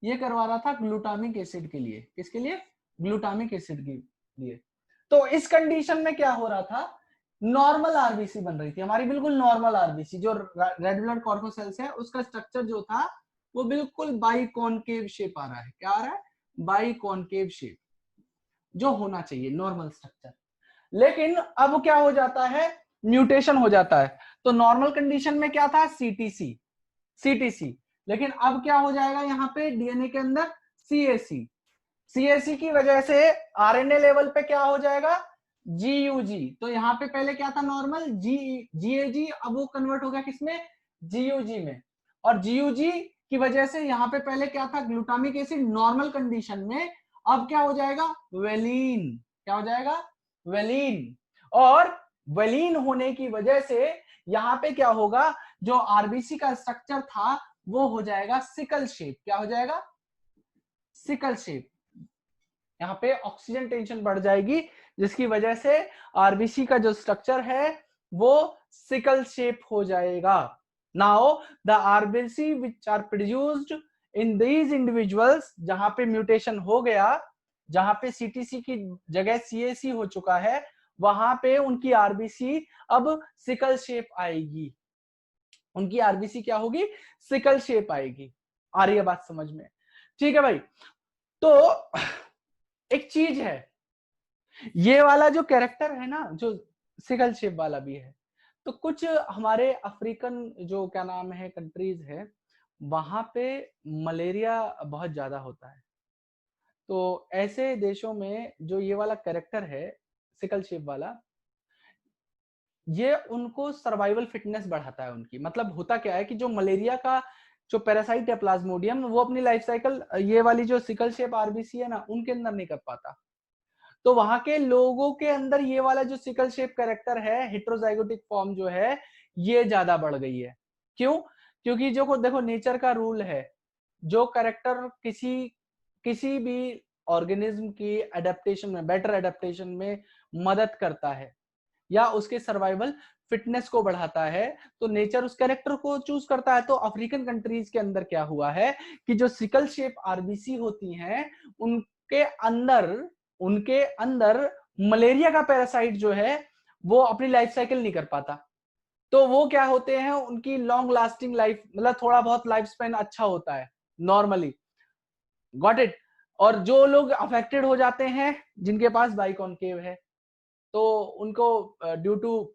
ये करवा रहा था ग्लूटामिक एसिड के लिए, किसके लिए, ग्लूटामिक एसिड के लिए। तो इस कंडीशन में क्या हो रहा था, नॉर्मल आरबीसी बन रही थी हमारी, बिल्कुल नॉर्मल आरबीसी, जो रेड ब्लड कॉर्पोसेल्स है उसका स्ट्रक्चर जो था वो बिल्कुल बाई कॉनकेव शेप आ रहा है, क्या आ रहा है, बाई कॉनकेव शेप, जो होना चाहिए नॉर्मल स्ट्रक्चर। लेकिन अब क्या हो जाता है, म्यूटेशन हो जाता है। तो नॉर्मल कंडीशन में क्या था, सीटीसी, सीटीसी, लेकिन अब क्या हो जाएगा यहाँ पे डीएनए के अंदर, सीएसी, सीएसी की वजह से आरएनए लेवल पे क्या हो जाएगा, जीयूजी। तो यहाँ पे पहले क्या था, नॉर्मल जीएजी, अब वो कन्वर्ट हो गया किसमें, जीयूजी में। और जीयूजी की वजह से यहाँ पे पहले क्या था, ग्लूटामिक एसिड नॉर्मल कंडीशन में, अब क्या हो जाएगा, वेलिन, क्या हो जाएगा, वेलिन। और वेलिन होने की वजह से यहाँ पे क्या होगा, जो आरबीसी का स्ट्रक्चर था वो हो जाएगा सिकल शेप, क्या हो जाएगा, सिकल शेप। यहाँ पे ऑक्सीजन टेंशन बढ़ जाएगी, जिसकी वजह से आरबीसी का जो स्ट्रक्चर है वो सिकल शेप हो जाएगा। Now the RBC which are produced in these individuals, जहां पे म्यूटेशन हो गया, जहां पे सीटीसी की जगह सीएसी हो चुका है, वहां पे उनकी आरबीसी अब सिकल शेप आएगी, उनकी आरबीसी क्या होगी, सिकल शेप आएगी। आ रही है बात समझ में, ठीक है भाई। तो एक चीज है, ये वाला जो कैरेक्टर है ना, जो सिकल शेप वाला भी है, तो कुछ हमारे अफ्रीकन जो क्या नाम है कंट्रीज है, वहां पे मलेरिया बहुत ज्यादा होता है। तो ऐसे देशों में जो ये वाला कैरेक्टर है, सिकल शेप वाला, ये उनको सर्वाइवल फिटनेस बढ़ाता है उनकी। मतलब होता क्या है कि जो मलेरिया का जो पैरासाइट है प्लाज्मोडियम, वो अपनी लाइफ साइकिल ये वाली जो सिकल शेप आरबीसी है ना, उनके अंदर नहीं कर पाता। तो वहां के लोगों के अंदर ये वाला जो सिकल शेप कैरेक्टर है, हेट्रोजाइगोटिक फॉर्म जो है, ये ज्यादा बढ़ गई है। क्यों, क्योंकि जो देखो नेचर का रूल है, जो कैरेक्टर किसी किसी भी ऑर्गेनिज्म की एडेप्टेशन में, बेटर एडेप्टेशन में मदद करता है या उसके सर्वाइवल फिटनेस को बढ़ाता है, तो नेचर उस कैरेक्टर को चूज करता है। तो अफ्रीकन कंट्रीज के अंदर क्या हुआ है कि जो सिकल शेप आरबीसी होती हैं, उनके अंदर मलेरिया का पैरासाइट जो है वो अपनी लाइफ साइकिल नहीं कर पाता। तो वो क्या होते हैं, उनकी लॉन्ग लास्टिंग लाइफ, मतलब थोड़ा बहुत लाइफ स्पेन अच्छा होता है नॉर्मली, गॉट इट। और जो लोग अफेक्टेड हो जाते हैं, जिनके पास बाइकॉनकेव है, तो उनको due to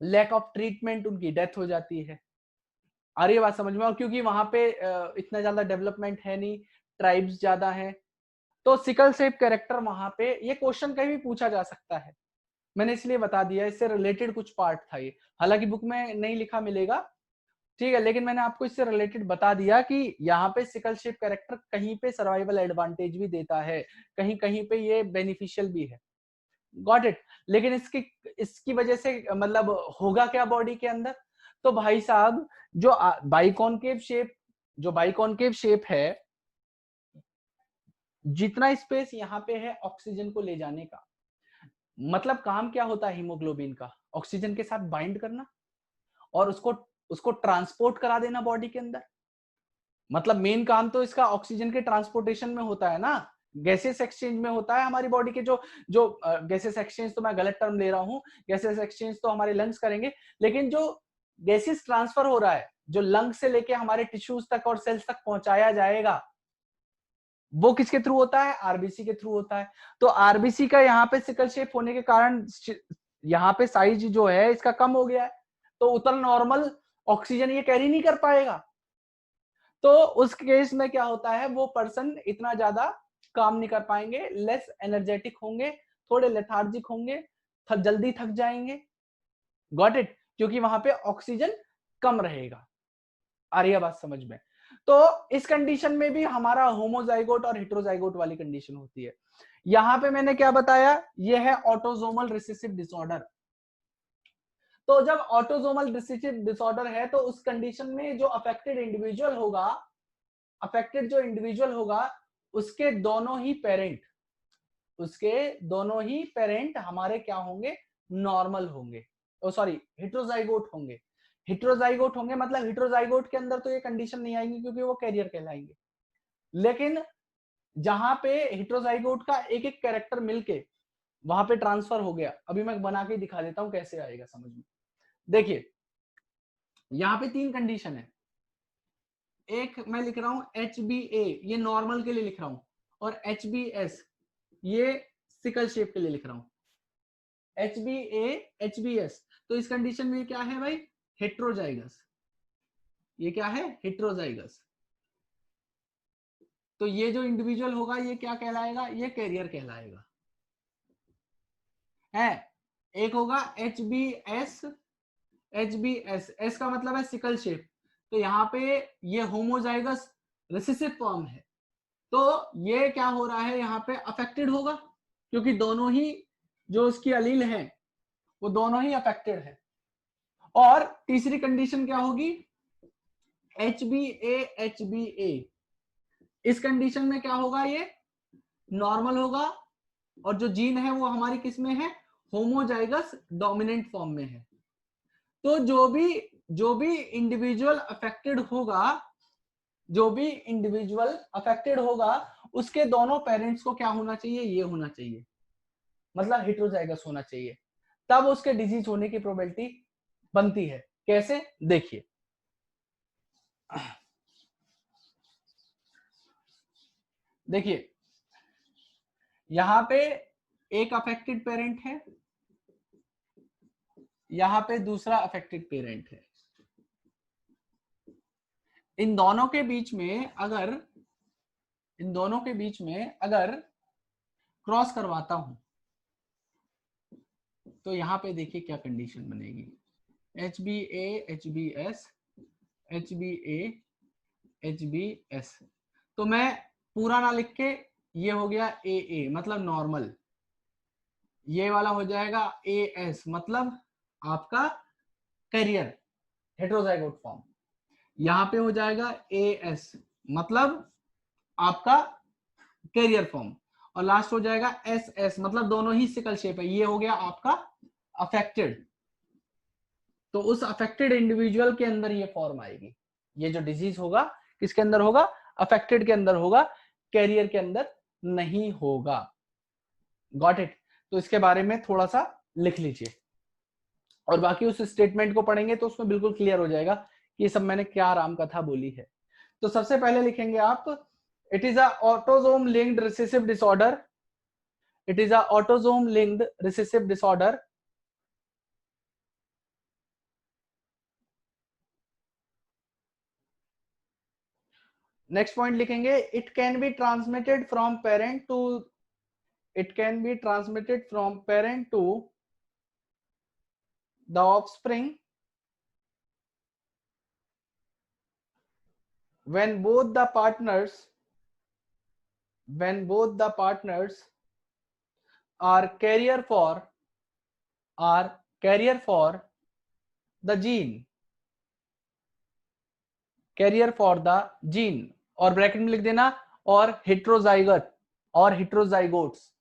lack of treatment उनकी डेथ हो जाती है। आ रही है बात समझ में? और क्योंकि वहां पे इतना ज्यादा डेवलपमेंट है नहीं, ट्राइब्स ज्यादा है, तो सिकल शेप कैरेक्टर वहां पे, ये क्वेश्चन कहीं भी पूछा जा सकता है, मैंने इसलिए बता दिया, इससे रिलेटेड कुछ पार्ट था ये, हालांकि बुक में नहीं लिखा मिलेगा, ठीक है, लेकिन मैंने आपको इससे रिलेटेड बता दिया कि यहाँ पे सिकल शेप कैरेक्टर कहीं पे सर्वाइवल एडवांटेज भी देता है, कहीं कहीं पे ये बेनिफिशियल भी है, गॉट इट। लेकिन इसकी इसकी वजह से मतलब होगा क्या बॉडी के अंदर, तो भाई साहब जो बाइकॉनकेव शेप, जो बाइकॉनकेव शेप है, जितना स्पेस यहाँ पे है ऑक्सीजन को ले जाने का, मतलब काम क्या होता है हीमोग्लोबिन का, ऑक्सीजन के साथ बाइंड करना और उसको उसको ट्रांसपोर्ट करा देना बॉडी के अंदर, मतलब मेन काम तो इसका ऑक्सीजन के ट्रांसपोर्टेशन में होता है ना, गैसेस एक्सचेंज में होता है हमारी बॉडी के, जो जो गैसेस एक्सचेंज तो मैं गलत टर्म ले रहा हूँ, गैसेस एक्सचेंज तो हमारे लंग्स करेंगे, लेकिन जो गैसेस ट्रांसफर हो रहा है, जो लंग से लेके हमारे टिश्यूज तक और सेल्स तक पहुंचाया जाएगा, वो किसके थ्रू होता है, आरबीसी के थ्रू होता है। तो आरबीसी का यहाँ पे सिकल शेप होने के कारण यहाँ पे साइज जो है इसका कम हो गया है, तो उतना नॉर्मल ऑक्सीजन ये कैरी नहीं कर पाएगा, तो उस केस में क्या होता है, वो पर्सन इतना ज्यादा काम नहीं कर पाएंगे, लेस एनर्जेटिक होंगे, थोड़े लेथार्जिक होंगे, जल्दी थक जाएंगे, गॉट इट, क्योंकि वहां पे ऑक्सीजन कम रहेगा। आ रही है बात समझ में? तो इस कंडीशन में भी हमारा होमोजाइगोट और हेटेरोजाइगोट वाली कंडीशन होती है। यहां पे मैंने क्या बताया, ये है ऑटोसोमल रिसेसिव डिसऑर्डर। तो जब ऑटोसोमल रिसेसिव डिसऑर्डर है, तो उस कंडीशन में जो अफेक्टेड इंडिविजुअल होगा, अफेक्टेड जो इंडिविजुअल होगा, उसके दोनों ही पेरेंट, उसके दोनों ही पेरेंट हमारे क्या होंगे, नॉर्मल होंगे, ओ सॉरी हेटेरोजाइगोट होंगे। हेटेरोजाइगोट होंगे मतलब हेटेरोजाइगोट के अंदर तो ये कंडीशन नहीं आएगी क्योंकि वो कैरियर कहलाएंगे, लेकिन जहां पे हेटेरोजाइगोट का एक एक कैरेक्टर मिलके वहां पे ट्रांसफर हो गया, अभी मैं बना के दिखा देता हूं कैसे आएगा समझ में। देखिए यहाँ पे तीन कंडीशन है, एक मैं लिख रहा हूं HbA, ये नॉर्मल के लिए लिख रहा हूं, और HbS ये सिकल शेप के लिए लिख रहा हूं, HbA HbS। तो इस कंडीशन में क्या है भाई, हेट्रोजाइगस, ये क्या है, हेट्रोजाइगस। तो ये जो इंडिविजुअल होगा ये क्या कहलाएगा, ये कैरियर कहलाएगा, है। एक होगा HbS, HbS, S का मतलब है सिकल शेप, तो यहाँ पे ये होमोजाइगस रिसेसिव फॉर्म है, तो ये क्या हो रहा है, यहाँ पे अफेक्टेड होगा, क्योंकि दोनों ही जो उसकी अलील हैं वो दोनों ही अफेक्टेड है। और तीसरी कंडीशन क्या होगी, HbA HbA, इस कंडीशन में क्या होगा, ये नॉर्मल होगा, और जो जीन है वो हमारी किस में है, होमोजाइगस डोमिनेंट फॉर्म में है। तो जो भी इंडिविजुअल अफेक्टेड होगा, जो भी इंडिविजुअल अफेक्टेड होगा, उसके दोनों पेरेंट्स को क्या होना चाहिए, ये होना चाहिए, मतलब हेटेरोजाइगस होना चाहिए, तब उसके डिजीज होने की प्रोबेबिलिटी बनती है। कैसे, देखिए देखिए यहां पे एक अफेक्टेड पेरेंट है, यहां पे दूसरा अफेक्टेड पेरेंट है, इन दोनों के बीच में अगर, इन दोनों के बीच में अगर क्रॉस करवाता हूं, तो यहां पे देखिए क्या कंडीशन बनेगी, HbA HbS HbA HbS। तो मैं पूरा ना लिख के, ये हो गया AA मतलब नॉर्मल, ये वाला हो जाएगा AS मतलब आपका कैरियर हेटेरोजाइगोट फॉर्म, यहां पे हो जाएगा AS मतलब आपका कैरियर फॉर्म, और लास्ट हो जाएगा SS मतलब दोनों ही सिकल शेप है, ये हो गया आपका अफेक्टेड। तो उस अफेक्टेड इंडिविजुअल के अंदर ये फॉर्म आएगी, ये जो डिजीज होगा किसके अंदर होगा, अफेक्टेड के अंदर होगा, कैरियर के अंदर नहीं होगा, गॉट इट। तो इसके बारे में थोड़ा सा लिख लीजिए, और बाकी उस स्टेटमेंट को पढ़ेंगे तो उसमें बिल्कुल क्लियर हो जाएगा कि ये सब मैंने क्या राम कथा बोली है। तो सबसे पहले लिखेंगे आप, it is a autosome linked recessive disorder, it is a autosome linked recessive disorder next point लिखेंगे, it can be transmitted from parent to, it can be transmitted from parent to the offspring when both the partners are carrier for the gene, carrier for the gene, और ब्रैकेट में लिख देना और हेट्रोजाइगट और heterozygotes.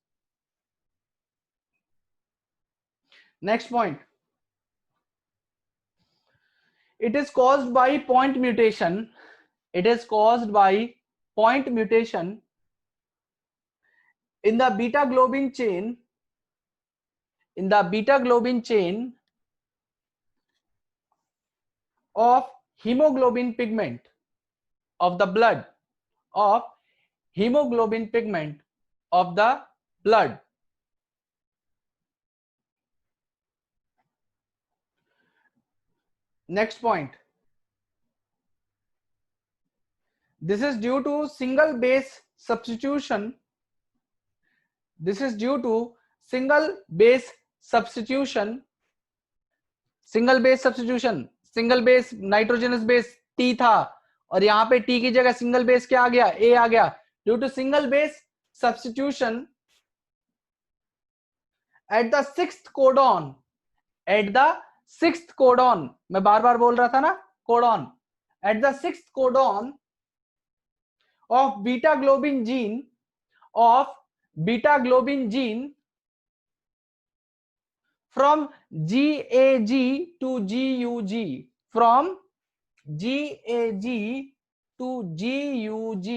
Next point, it is caused by point mutation, it is caused by point mutation in the beta globin chain, in the beta globin chain of hemoglobin pigment of the blood, of hemoglobin pigment of the blood. Next point, this is due to single base substitution, this is due to single base substitution, single base substitution, single base nitrogenous base T था और यहां पे टी की जगह सिंगल बेस क्या आ गया, ए आ गया, due to single base substitution at the sixth codon, at the sixth codon, मैं बार बार बोल रहा था ना codon, at the sixth codon of beta globin gene, of beta globin gene from GAG to GUG, from GAG to GUG,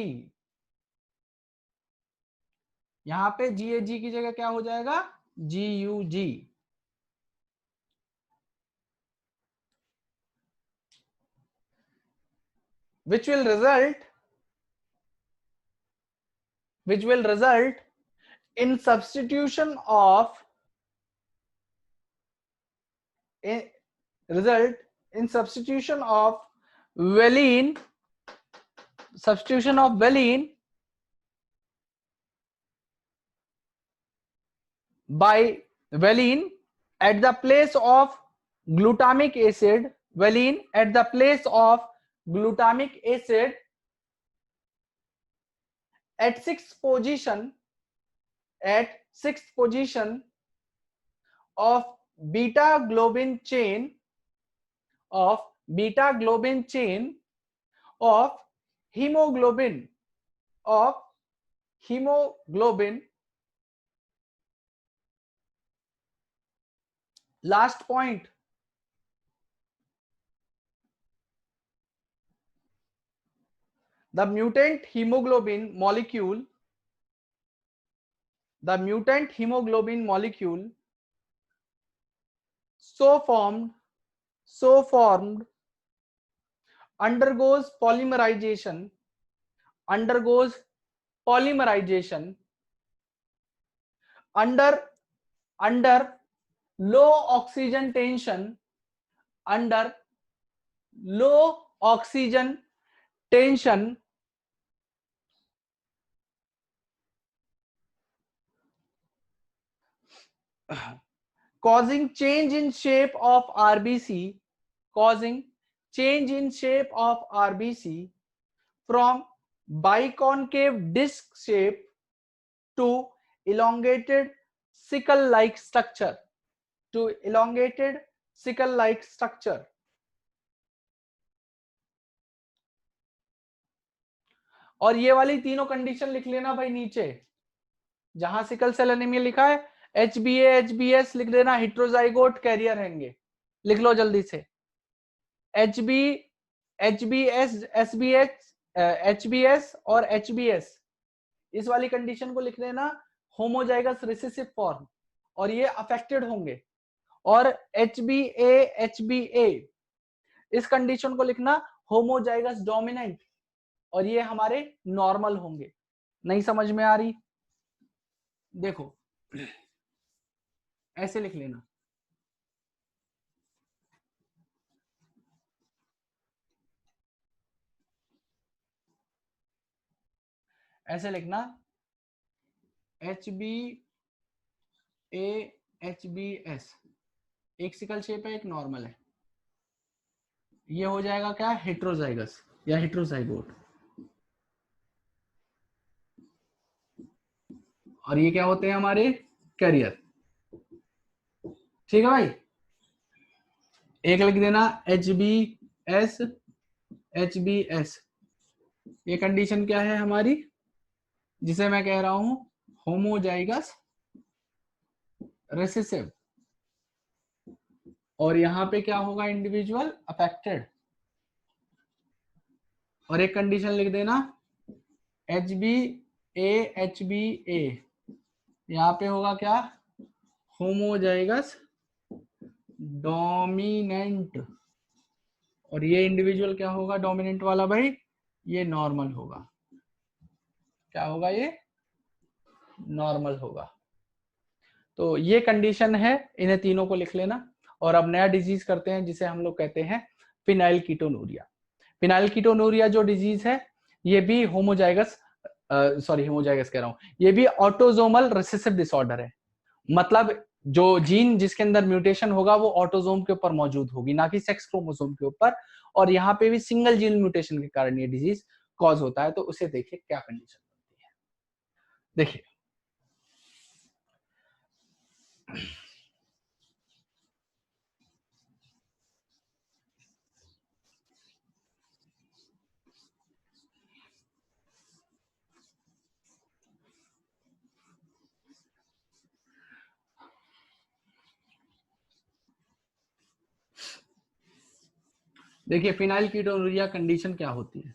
यहां पे GAG की जगह क्या हो जाएगा, GUG, which will result in substitution of valine, substitution of valine by valine at the place of glutamic acid, valine at the place of glutamic acid at sixth position of beta globin chain, of beta globin chain of hemoglobin, of hemoglobin. Last point, the mutant hemoglobin molecule, the mutant hemoglobin molecule so formed undergoes polymerization under low oxygen tension, under low oxygen tension, causing change in shape of RBC, causing change in shape of RBC from biconcave disc shape to elongated sickle-like structure, to elongated sickle-like structure. और ये वाली तीनों कंडीशन लिख लेना भाई नीचे, जहां सिकल सेल एनीमिया लिखा है HbA HbS लिख देना, हेट्रोजाइगोट कैरियर हैंगे, लिख लो जल्दी से, HB HbS SbH HbS और HbS, इस वाली कंडीशन को लिख देना होमोजाइगस रिसेसिव फॉर्म, और ये अफेक्टेड होंगे, और HbA HbA इस कंडीशन को लिखना होमोजाइगस डोमिनेंट, और ये हमारे नॉर्मल होंगे। नहीं समझ में आ रही, देखो ऐसे लिख लेना, ऐसे लिखना HbA-HbS, एक सिकल शेप है, एक नॉर्मल है। ये हो जाएगा क्या, हेट्रोजाइगस या हेट्रोजाइगोट। और ये क्या होते हैं हमारे कैरियर। ठीक है भाई, एक लिख देना HbS। ये कंडीशन क्या है हमारी, जिसे मैं कह रहा हूं होमोजाइगस रिसेसिव। और यहां पे क्या होगा, इंडिविजुअल अफेक्टेड। और एक कंडीशन लिख देना HbA-HbA, यहां पे होगा क्या, होमोजाइगस डोमिनेंट। और ये इंडिविजुअल क्या होगा डोमिनेंट वाला भाई, ये नॉर्मल होगा। क्या होगा, ये नॉर्मल होगा। तो ये कंडीशन है, इन्हें तीनों को लिख लेना। और अब नया डिजीज करते हैं जिसे हम लोग कहते हैं फिनाइल कीटोनूरिया। फिनाइल कीटोनूरिया जो डिजीज है, ये भी होमोजाइगस होमोजाइगस कह रहा हूं, ये भी ऑटोजोमल रिसेसिव डिसऑर्डर है। मतलब जो जीन जिसके अंदर म्यूटेशन होगा वो ऑटोजोम के ऊपर मौजूद होगी, ना कि सेक्स क्रोमोसोम के ऊपर। और यहाँ पे भी सिंगल जीन म्यूटेशन के कारण ये डिजीज कॉज होता है। तो उसे देखिए क्या कंडीशन बनती है। देखिए देखिए फिनाइल कीटोनूरिया कंडीशन क्या होती है।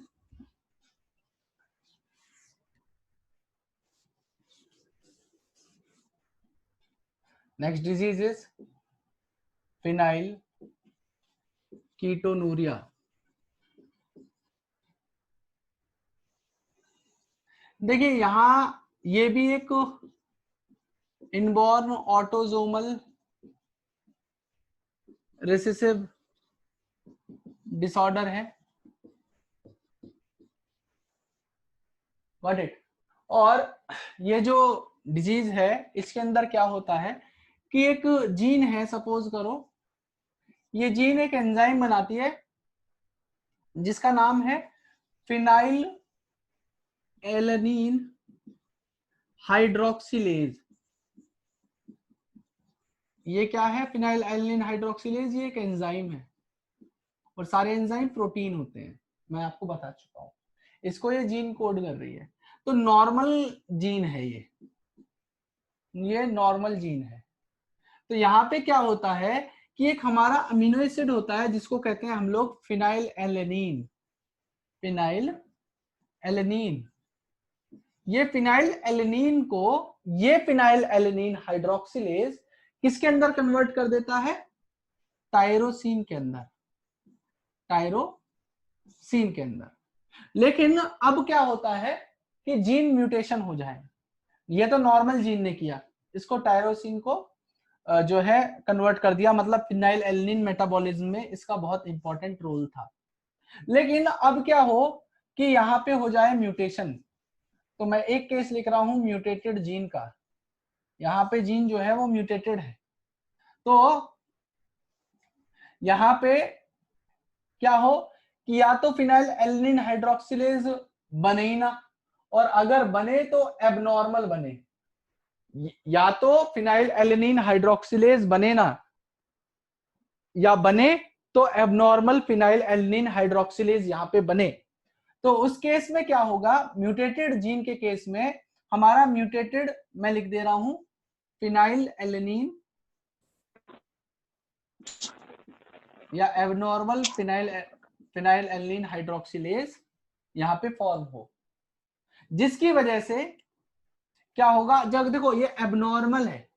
Next disease is phenyl ketonuria. देखिए यहां ये भी एक इनबॉर्न ऑटोजोमल रिसेसिव डिसऑर्डर है, गॉट इट। और ये जो डिजीज है इसके अंदर क्या होता है कि एक जीन है, सपोज करो ये जीन एक एंजाइम बनाती है जिसका नाम है फिनाइल एलनीन हाइड्रोक्सिलेज। ये क्या है, फिनाइल एलनीन हाइड्रोक्सिलेज, ये एक एंजाइम है। और सारे एंजाइम प्रोटीन होते हैं, मैं आपको बता चुका हूं। इसको ये जीन कोड कर रही है। तो नॉर्मल जीन है ये नॉर्मल जीन है। तो यहाँ पे क्या होता है कि एक हमारा अमीनो एसिड होता है जिसको कहते हैं हम लोग फिनाइल एलेनीन। फिनाइल एलेनीन, ये फिनाइल एलेनीन को ये फिनाइल एलेनीन हाइड्रोक्सिलेज किसके अंदर कन्वर्ट कर देता है, टायरोसिन के अंदर, टायरोसिन के अंदर। लेकिन अब क्या होता है कि जीन म्यूटेशन हो जाए। ये तो नॉर्मल जीन ने किया, इसको टायरोसिन को जो है कन्वर्ट कर दिया। मतलब फिनाइल एलनिन मेटाबॉलिज्म में इसका बहुत इंपॉर्टेंट रोल था। लेकिन अब क्या हो कि यहाँ पे हो जाए म्यूटेशन। तो मैं एक केस लिख रहा हूं म्यूटेटेड जीन का, यहाँ पे जीन जो है वो म्यूटेटेड है। तो यहाँ पे क्या हो कि या तो फिनाइल एलनिन हाइड्रोक्सिलेज बने ही ना, और अगर बने तो एबनॉर्मल बने। या तो फिनाइल एलनिन हाइड्रोक्सिलेज बने ना, या बने तो एबनॉर्मल फिनाइल एलनिन हाइड्रोक्सिलेज यहां पे बने। तो उस केस में क्या होगा, म्यूटेटेड जीन के केस में हमारा म्यूटेटेड, मैं लिख दे रहा हूं फिनाइल एलनिन या एबनॉर्मल फिनाइल एलनिन हाइड्रोक्सिलेज यहां पे फॉर्म हो, जिसकी वजह से क्या होगा, जब देखो ये एबनॉर्मल है,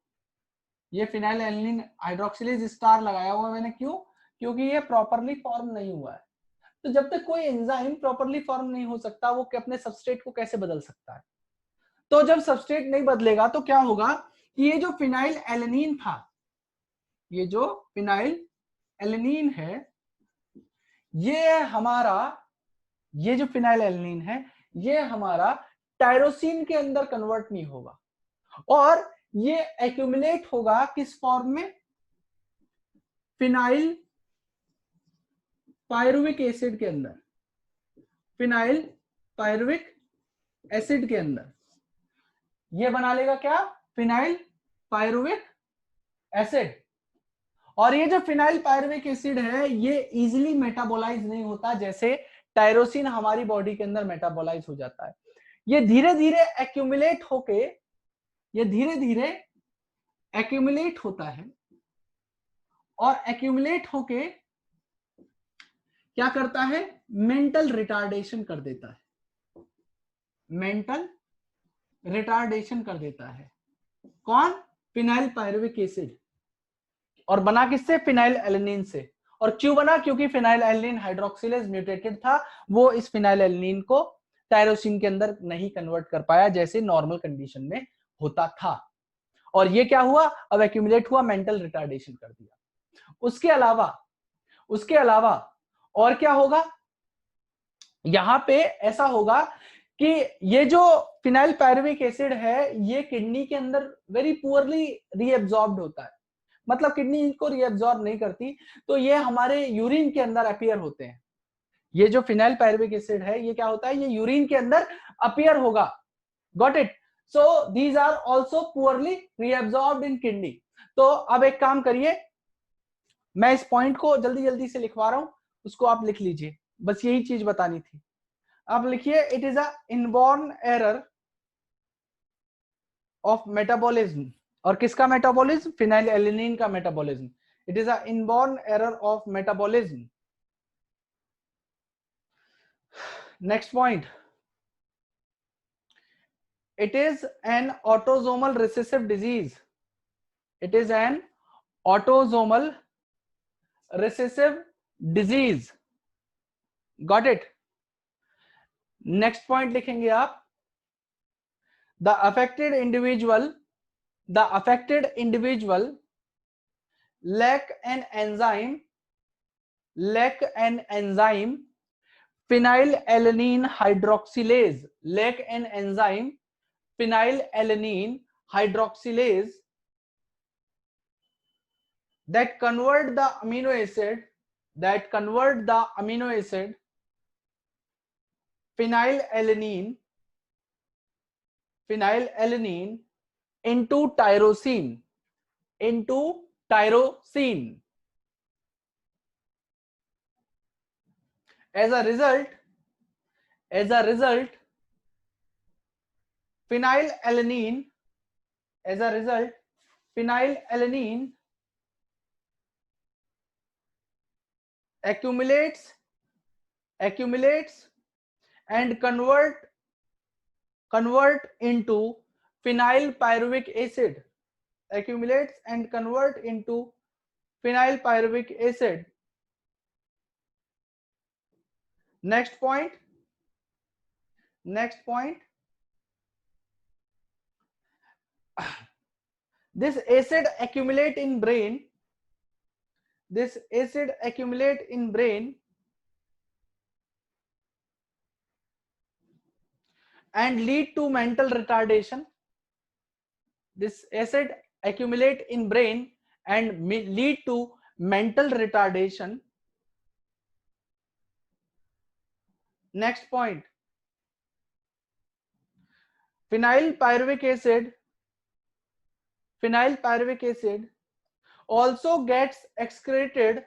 ये फिनाइल एलनिन हाइड्रोक्सिलेज स्टार लगाया हुआ मैंने, क्यों, क्योंकि ये प्रॉपरली फॉर्म नहीं हुआ है। तो जब तक कोई एंजाइम प्रॉपरली फॉर्म नहीं हो सकता, वो अपने सबस्ट्रेट को कैसे बदल सकता है। तो जब सबस्ट्रेट नहीं बदलेगा तो क्या होगा कि ये जो फिनाइल एलनिन था, ये जो फिनाइल एलनिन है, ये हमारा, ये जो फिनाइल एलनिन है ये हमारा टायरोसिन के अंदर कन्वर्ट नहीं होगा और ये एक्यूमुलेट होगा किस फॉर्म में, फिनाइल पायरुविक एसिड के अंदर, फिनाइल पायरुविक एसिड के अंदर ये बना लेगा क्या, फिनाइल पायरुविक एसिड। और ये जो फिनाइल पायरुविक एसिड है ये इजीली मेटाबोलाइज नहीं होता जैसे टायरोसिन हमारी बॉडी के अंदर मेटाबोलाइज हो जाता है। ये धीरे धीरे एक्यूमुलेट होके, ये धीरे धीरे एक्यूमुलेट होता है और एक्यूमुलेट होके क्या करता है, मेंटल रिटार्डेशन कर देता है, मेंटल रिटार्डेशन कर देता है। कौन, फिनाइल पायरुविक एसिड। और बना किससे, फिनाइल एलेनिन से। और क्यों बना, क्योंकि फिनाइल एलेनिन हाइड्रोक्सिलेज म्यूटेटेड था, वो इस फिनाइल एलेनिन को टायरोसिन के अंदर नहीं कन्वर्ट कर पाया जैसे नॉर्मल कंडीशन में होता था। और ये क्या हुआ, अब एक्यूमुलेट हुआ, मेंटल रिटार्डेशन कर दिया। उसके अलावा और क्या होगा, यहां पे ऐसा होगा कि ये जो फिनाइल पायरुविक एसिड है ये किडनी के अंदर वेरी पुअरली रीएब्सॉर्ब्ड होता है, मतलब किडनी इनको रीएब्सॉर्ब नहीं करती, तो ये हमारे यूरिन के अंदर अपीयर होते हैं। ये जो फिनाइल पायरुविक एसिड है ये क्या होता है, ये यूरिन के अंदर अपीयर होगा, got it. So these are also poorly reabsorbed in kidney. तो अब एक काम करिए, मैं इस पॉइंट को जल्दी जल्दी से लिखवा रहा हूं, उसको आप लिख लीजिए, बस यही चीज बतानी थी। आप लिखिए, it is a inborn error of metabolism. और किसका मेटाबॉलिज्म, फिनाइल एलेनिन का metabolism. It is a inborn error of metabolism. Next point, it is an autosomal recessive disease. It is an autosomal recessive disease. Got it? Next point लिखेंगे आप, the affected individual lack an enzyme phenylalanine hydroxylase, lack an enzyme phenylalanine hydroxylase that convert the amino acid phenylalanine into tyrosine. As a result, phenylalanine accumulates and convert into phenyl pyruvic acid, accumulates and convert into phenyl pyruvic acid. Next point, this acid accumulate in brain, and lead to mental retardation. This acid accumulate in brain and lead to mental retardation. Next point, phenyl pyruvic acid also gets excreted,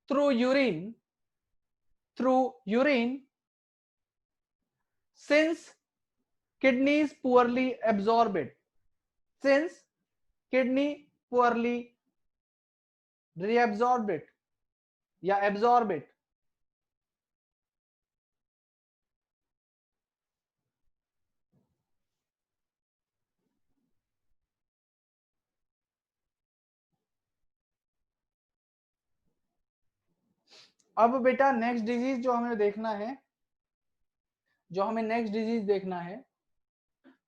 through urine since kidneys poorly absorb it, reabsorb it या absorb it. अब बेटा नेक्स्ट डिजीज जो हमें देखना है,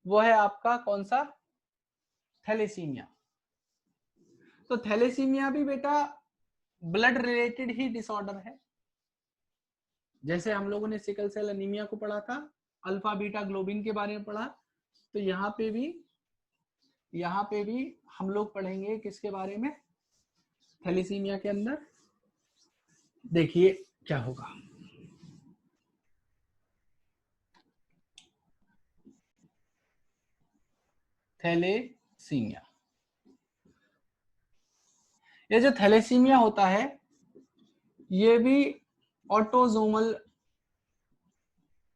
वो है आपका कौन सा, थैलेसीमिया। तो थैलेसीमिया भी बेटा ब्लड रिलेटेड ही डिसऑर्डर है, जैसे हम लोगों ने सिकल सेल एनीमिया को पढ़ा था, अल्फा बीटा ग्लोबिन के बारे में पढ़ा, तो यहाँ पे भी हम लोग पढ़ेंगे किसके बारे में, थैलेसीमिया के अंदर। देखिए क्या होगा। थैलेसीमिया, ये जो थैलेसीमिया होता है ये भी ऑटोसोमल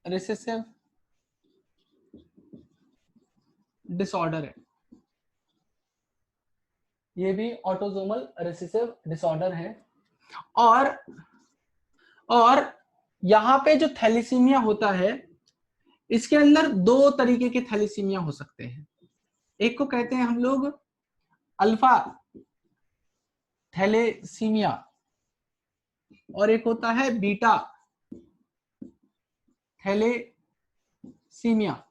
रिसेसिव डिसऑर्डर है। ये भी ऑटोसोमल रिसेसिव डिसऑर्डर है। और यहाँ पे जो थैलेसीमिया होता है इसके अंदर दो तरीके के थैलेसीमिया हो सकते हैं। एक को कहते हैं हम लोग अल्फा थैलेसीमिया और एक होता है बीटा थैलेसीमिया।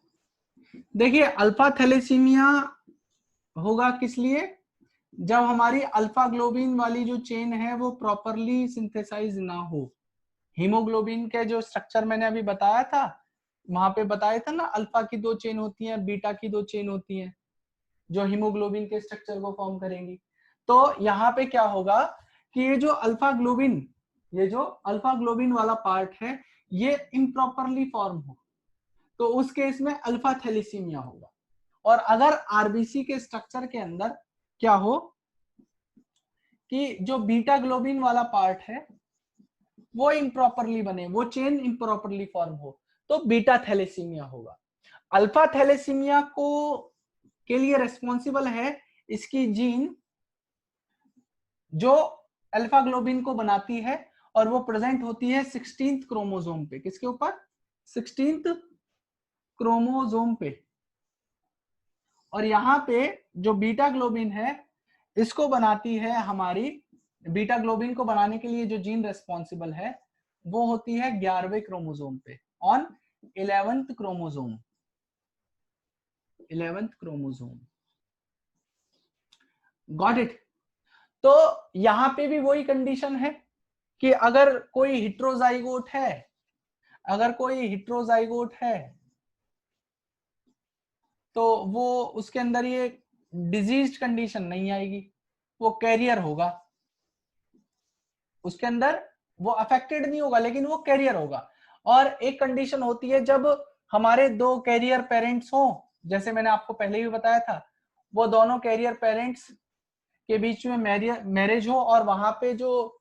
देखिए अल्फा थैलेसीमिया होगा किस लिए, जब हमारी अल्फा ग्लोबिन वाली जो चेन है वो प्रॉपरली सिंथेसाइज ना हो। हीमोग्लोबिन के जो स्ट्रक्चर मैंने अभी बताया था, वहां पे बताया था ना, अल्फा की दो चेन होती हैं, बीटा की दो चेन होती हैं जो हीमोग्लोबिन के स्ट्रक्चर को फॉर्म करेंगी। तो यहाँ पे क्या होगा कि ये जो अल्फा ग्लोबिन वाला पार्ट है ये इम्प्रॉपरली फॉर्म हो, तो उस केस में अल्फा थैलेसीमिया होगा। और अगर आरबीसी के स्ट्रक्चर के अंदर क्या हो कि जो बीटा ग्लोबिन वाला पार्ट है वो इम्प्रॉपरली बने, वो चेन इम्प्रॉपरली फॉर्म हो, तो बीटा थैलेसीमिया होगा। अल्फा थैलेसीमिया को के लिए रेस्पॉन्सिबल है इसकी जीन जो अल्फा ग्लोबिन को बनाती है और वो प्रेजेंट होती है 16th क्रोमोसोम पे। किसके ऊपर, 16th क्रोमोसोम पे। और यहाँ पे जो बीटा ग्लोबिन है इसको बनाती है हमारी, बीटा ग्लोबिन को बनाने के लिए जो जीन रेस्पॉन्सिबल है वो होती है 11वें क्रोमोसोम पे, on 11th chromosome. 11th chromosome, got it. तो यहां पे भी वही कंडीशन है कि अगर कोई हिट्रोजाइगोट है तो वो उसके अंदर ये डिजीज कंडीशन नहीं आएगी, वो कैरियर होगा, उसके अंदर वो अफेक्टेड नहीं होगा लेकिन वो कैरियर होगा। और एक कंडीशन होती है जब हमारे दो कैरियर पेरेंट्स हो, जैसे मैंने आपको पहले भी बताया था, वो दोनों कैरियर पेरेंट्स के बीच में मैरिज हो और वहां पे जो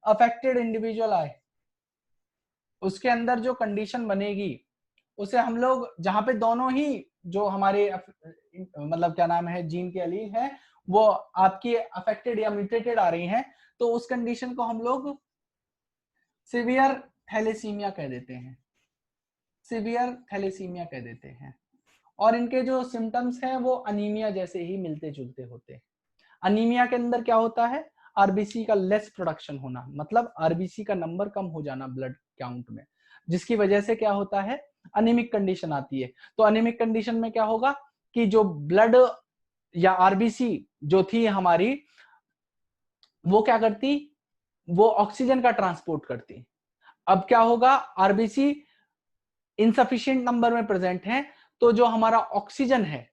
अफेक्टेड इंडिविजुअल आए उसके अंदर जो कंडीशन बनेगी उसे हम लोग, जहां पे दोनों ही जो हमारे मतलब क्या नाम है जीन के एलील है वो आपकी अफेक्टेड या म्यूटेटेड आ रही हैं, तो उस कंडीशन को हम लोग सिवियर थैलेसीमिया कह देते हैं, सिवियर थैलेसीमिया कह देते हैं। और इनके जो सिम्टम्स हैं वो अनीमिया जैसे ही मिलते जुलते होते हैं। अनीमिया के अंदर क्या होता है, आरबीसी का लेस प्रोडक्शन होना, मतलब आरबीसी का नंबर कम हो जाना ब्लड काउंट में, जिसकी वजह से क्या होता है, अनिमिक कंडीशन आती है। तो अनिमिक कंडीशन में क्या होगा कि जो ब्लड या आरबीसी जो थी हमारी वो क्या करती, वो ऑक्सीजन का ट्रांसपोर्ट करती। अब क्या होगा, आरबीसी इनसफिशिएंट नंबर में प्रेजेंट है तो जो हमारा ऑक्सीजन है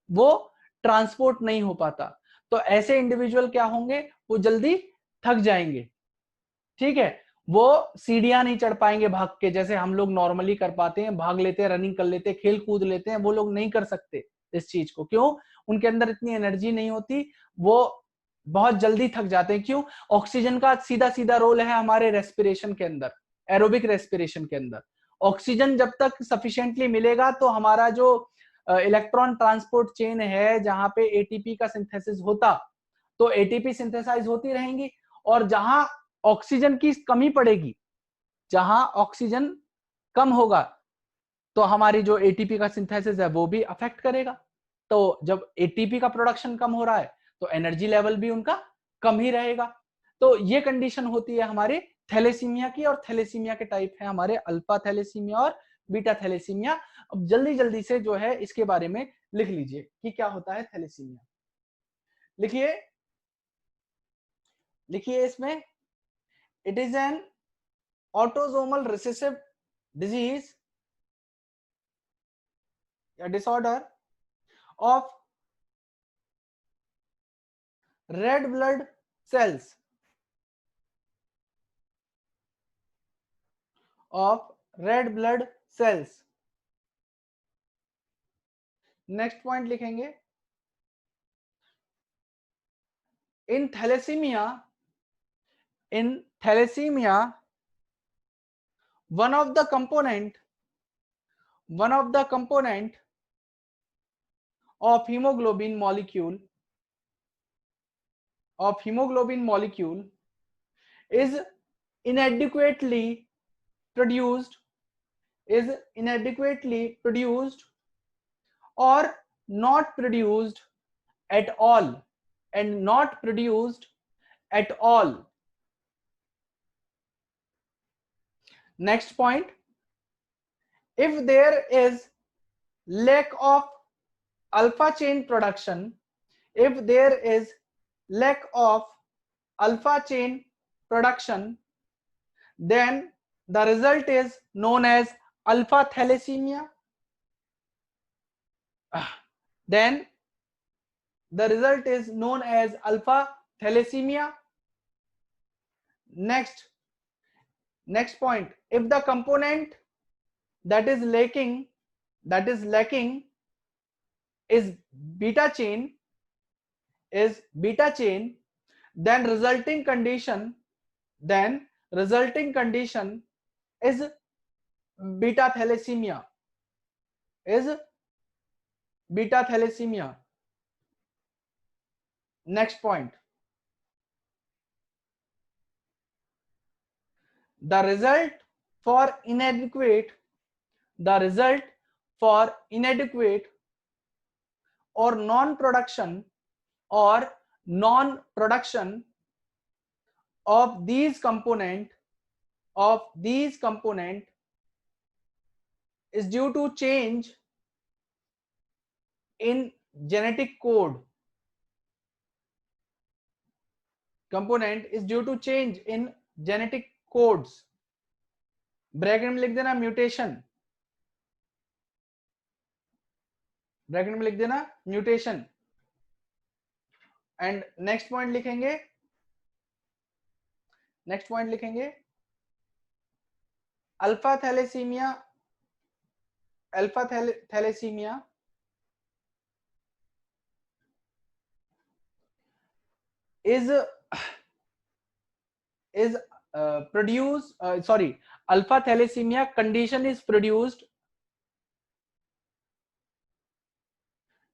वो ट्रांसपोर्ट नहीं हो पाता, तो ऐसे इंडिविजुअल क्या होंगे, वो जल्दी थक जाएंगे। ठीक है, वो सीढ़ियां नहीं चढ़ पाएंगे भाग के, जैसे हम लोग नॉर्मली कर पाते हैं, भाग लेते हैं, रनिंग कर लेते हैं, खेल कूद लेते हैं, वो लोग नहीं कर सकते इस चीज को। क्यों, उनके अंदर इतनी एनर्जी नहीं होती, वो बहुत जल्दी थक जाते हैं। क्यों, ऑक्सीजन का सीधा सीधा रोल है हमारे रेस्पिरेशन के अंदर, एरोबिक रेस्पिरेशन के अंदर। ऑक्सीजन जब तक सफिशिएंटली मिलेगा तो हमारा जो इलेक्ट्रॉन ट्रांसपोर्ट चेन है जहां पे एटीपी का सिंथेसिस होता, तो एटीपी सिंथेसाइज होती रहेंगी। और जहां ऑक्सीजन की कमी पड़ेगी, जहां ऑक्सीजन कम होगा, तो हमारी जो एटीपी का सिंथेसिस है वो भी अफेक्ट करेगा। तो जब एटीपी का प्रोडक्शन कम हो रहा है तो एनर्जी लेवल भी उनका कम ही रहेगा। तो ये कंडीशन होती है हमारे थैलेसीमिया की, और थैलेसीमिया के टाइप है हमारे अल्फा थैलेसीमिया और बीटा थैलेसीमिया। अब जल्दी जल्दी से जो है इसके बारे में लिख लीजिए कि क्या होता है थैलेसीमिया। लिखिए, लिखिए इसमें, it is an autosomal recessive disease या disorder of red blood cells of red blood cells. Next point लिखेंगे in thalassemia one of the component of hemoglobin molecule is inadequately produced or not produced at all Next point, if there is lack of alpha chain production, then the result is known as alpha thalassemia. Next point, if the component that is lacking is beta chain, then resulting condition is beta thalassemia. Next point, the result for inadequate or non-production of these component is due to change in genetic code. Bracket में लिख देना म्यूटेशन, एंड नेक्स्ट पॉइंट लिखेंगे alpha thalassaemia alpha thalassemia condition is produced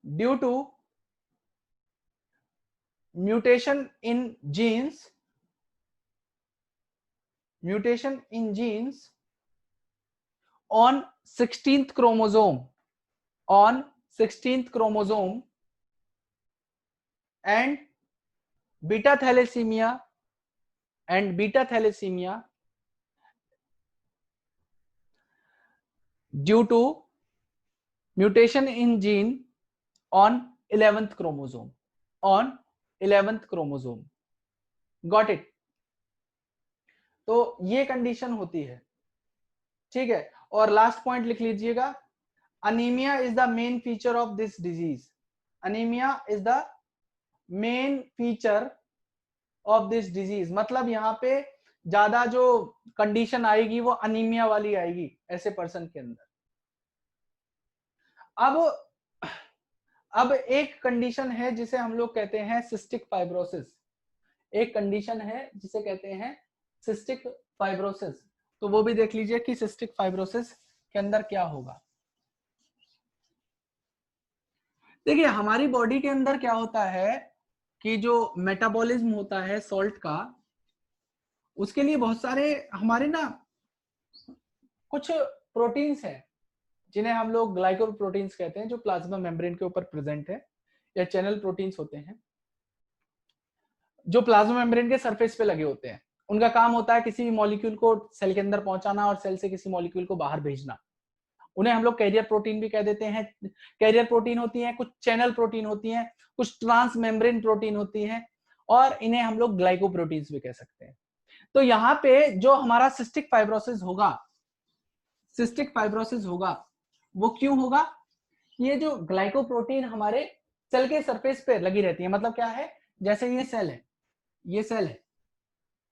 due to mutation in genes on 16th chromosome and beta thalassemia due to mutation in gene on 11th chromosome. Got it? तो ये कंडीशन होती है, ठीक है। और लास्ट पॉइंट लिख लीजिएगा, anaemia is the main feature of this disease. मतलब यहाँ पे ज्यादा जो कंडीशन आएगी वो अनीमिया वाली आएगी ऐसे पर्सन के अंदर। अब एक कंडीशन है जिसे हम लोग कहते हैं सिस्टिक फाइब्रोसिस। तो वो भी देख लीजिए कि सिस्टिक फाइब्रोसिस के अंदर क्या होगा। देखिए हमारी बॉडी के अंदर क्या होता है कि जो मेटाबॉलिज्म होता है सॉल्ट का, उसके लिए बहुत सारे हमारे ना कुछ प्रोटीन्स हैं जिन्हें हम लोग ग्लाइकोप्रोटीन्स कहते हैं, जो प्लाज्मा मेम्ब्रेन के ऊपर प्रेजेंट है, या चैनल प्रोटीन्स होते हैं जो प्लाज्मा मेम्ब्रेन के सरफेस पे लगे होते हैं। उनका काम होता है किसी भी मॉलिक्यूल को सेल के अंदर पहुंचाना और सेल से किसी मॉलिक्यूल को बाहर भेजना। उन्हें हम लोग कैरियर प्रोटीन भी कह देते हैं। कैरियर प्रोटीन होती हैं, कुछ चैनल प्रोटीन होती हैं, कुछ ट्रांस मेम्ब्रेन प्रोटीन होती हैं, और इन्हें हम लोग ग्लाइकोप्रोटीन्स भी कह सकते हैं। तो यहाँ पे जो हमारा सिस्टिक फाइब्रोसिस होगा, सिस्टिक फाइब्रोसिस होगा, वो क्यों होगा? ये जो ग्लाइकोप्रोटीन हमारे सेल के सरफेस पे लगी रहती है, मतलब क्या है, जैसे ये सेल है, ये सेल है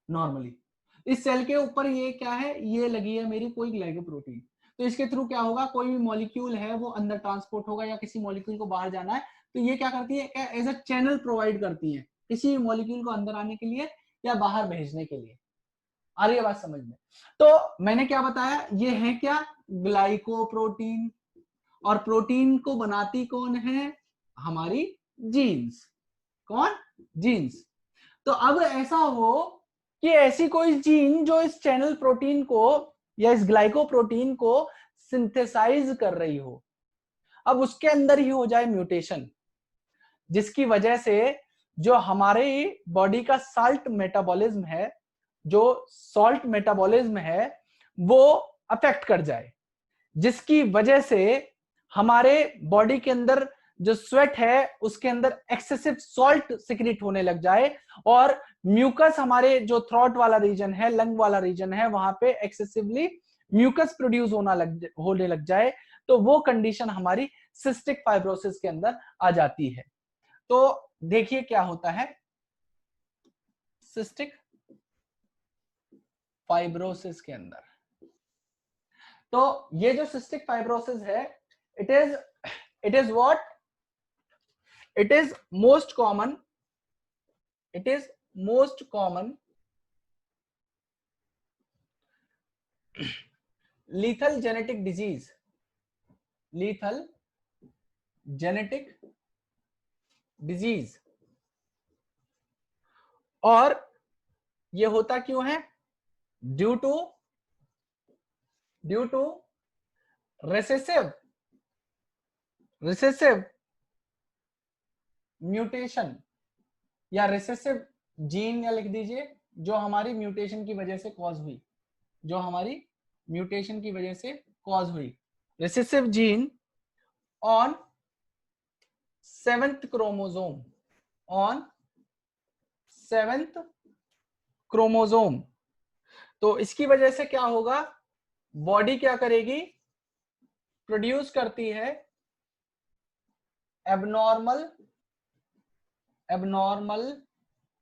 नॉर्मली, इस सेल के ऊपर ये क्या है, ये लगी है मेरी कोई ग्लाइकोप्रोटीन, तो इसके थ्रू क्या होगा, कोई भी मॉलिक्यूल है वो अंदर ट्रांसपोर्ट होगा या किसी मॉलिक्यूल को बाहर जाना है, तो ये क्या करती है, एज अ चैनल प्रोवाइड करती है किसी मॉलिक्यूल को अंदर आने के लिए या बाहर भेजने के लिए। आ रही है बात समझ में? तो मैंने क्या बताया, ये है क्या, ग्लाइकोप्रोटीन, और प्रोटीन को बनाती कौन है, हमारी जीन्स। कौन? जीन्स। तो अब ऐसा हो कि ऐसी कोई जीन जो इस चैनल प्रोटीन को या इस ग्लाइकोप्रोटीन को सिंथेसाइज कर रही हो, अब उसके अंदर ही हो जाए म्यूटेशन, जिसकी वजह से जो हमारे बॉडी का साल्ट मेटाबॉलिज्म है, जो सॉल्ट मेटाबॉलिज्म है, वो अफेक्ट कर जाए, जिसकी वजह से हमारे बॉडी के अंदर जो स्वेट है उसके अंदर एक्सेसिव सॉल्ट सिक्रीट होने लग जाए, और म्यूकस, हमारे जो थ्रोट वाला रीजन है, लंग वाला रीजन है, वहां पे एक्सेसिवली म्यूकस प्रोड्यूस होने लग जाए, तो वो कंडीशन हमारी सिस्टिक फाइब्रोसिस के अंदर आ जाती है। तो देखिए क्या होता है सिस्टिक फाइब्रोसिस के अंदर। तो ये जो सिस्टिक फाइब्रोसिस है, it is what, it is most common lethal genetic disease, lethal genetic disease। और ये होता क्यों है, ड्यू टू recessive म्यूटेशन या रिसेसिव जीन, या लिख दीजिए जो हमारी म्यूटेशन की वजह से कॉज हुई, जो हमारी म्यूटेशन की वजह से कॉज हुई, recessive gene on 7th chromosome, on 7th chromosome. तो इसकी वजह से क्या होगा, बॉडी क्या करेगी, प्रोड्यूस करती है एबनॉर्मल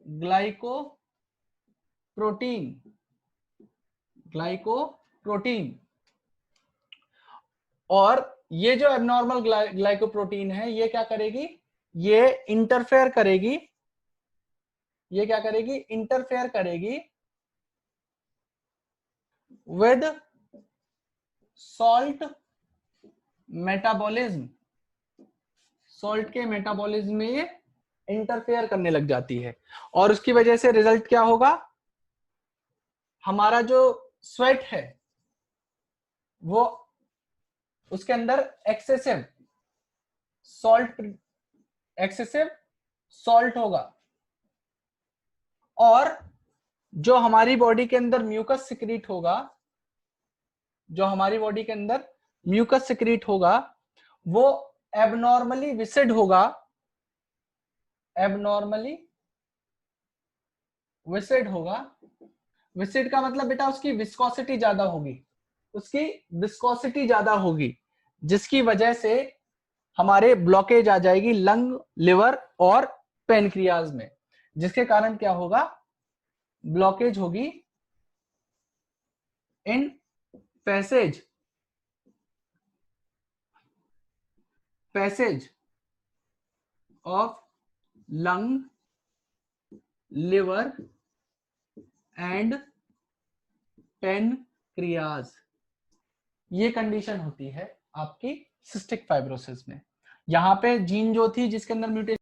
ग्लाइकोप्रोटीन, और ये जो एबनॉर्मल ग्लाइकोप्रोटीन है, ये क्या करेगी, ये इंटरफेयर करेगी, ये क्या करेगी, इंटरफेयर करेगी विद सॉल्ट मेटाबॉलिज्म, सॉल्ट के मेटाबॉलिज्म में ये इंटरफेयर करने लग जाती है, और उसकी वजह से रिजल्ट क्या होगा, हमारा जो स्वेट है वो उसके अंदर एक्सेसिव सॉल्ट होगा, और जो हमारी बॉडी के अंदर म्यूकस सिक्रीट होगा, जो हमारी बॉडी के अंदर म्यूकस सिक्रीट होगा, वो एबनॉर्मली विसिड होगा, एबनॉर्मली विसिड होगा। विसिड का मतलब बेटा उसकी विस्कोसिटी ज्यादा होगी, उसकी विस्कोसिटी ज्यादा होगी, जिसकी वजह से हमारे ब्लॉकेज आ जाएगी लंग, लिवर और पेनक्रियाज में, जिसके कारण क्या होगा, ब्लॉकेज होगी in passage of lung, liver and pancreas. ये कंडीशन होती है आपकी सिस्टिक फाइब्रोसिस में। यहां पे जीन जो थी जिसके अंदर म्यूटेशन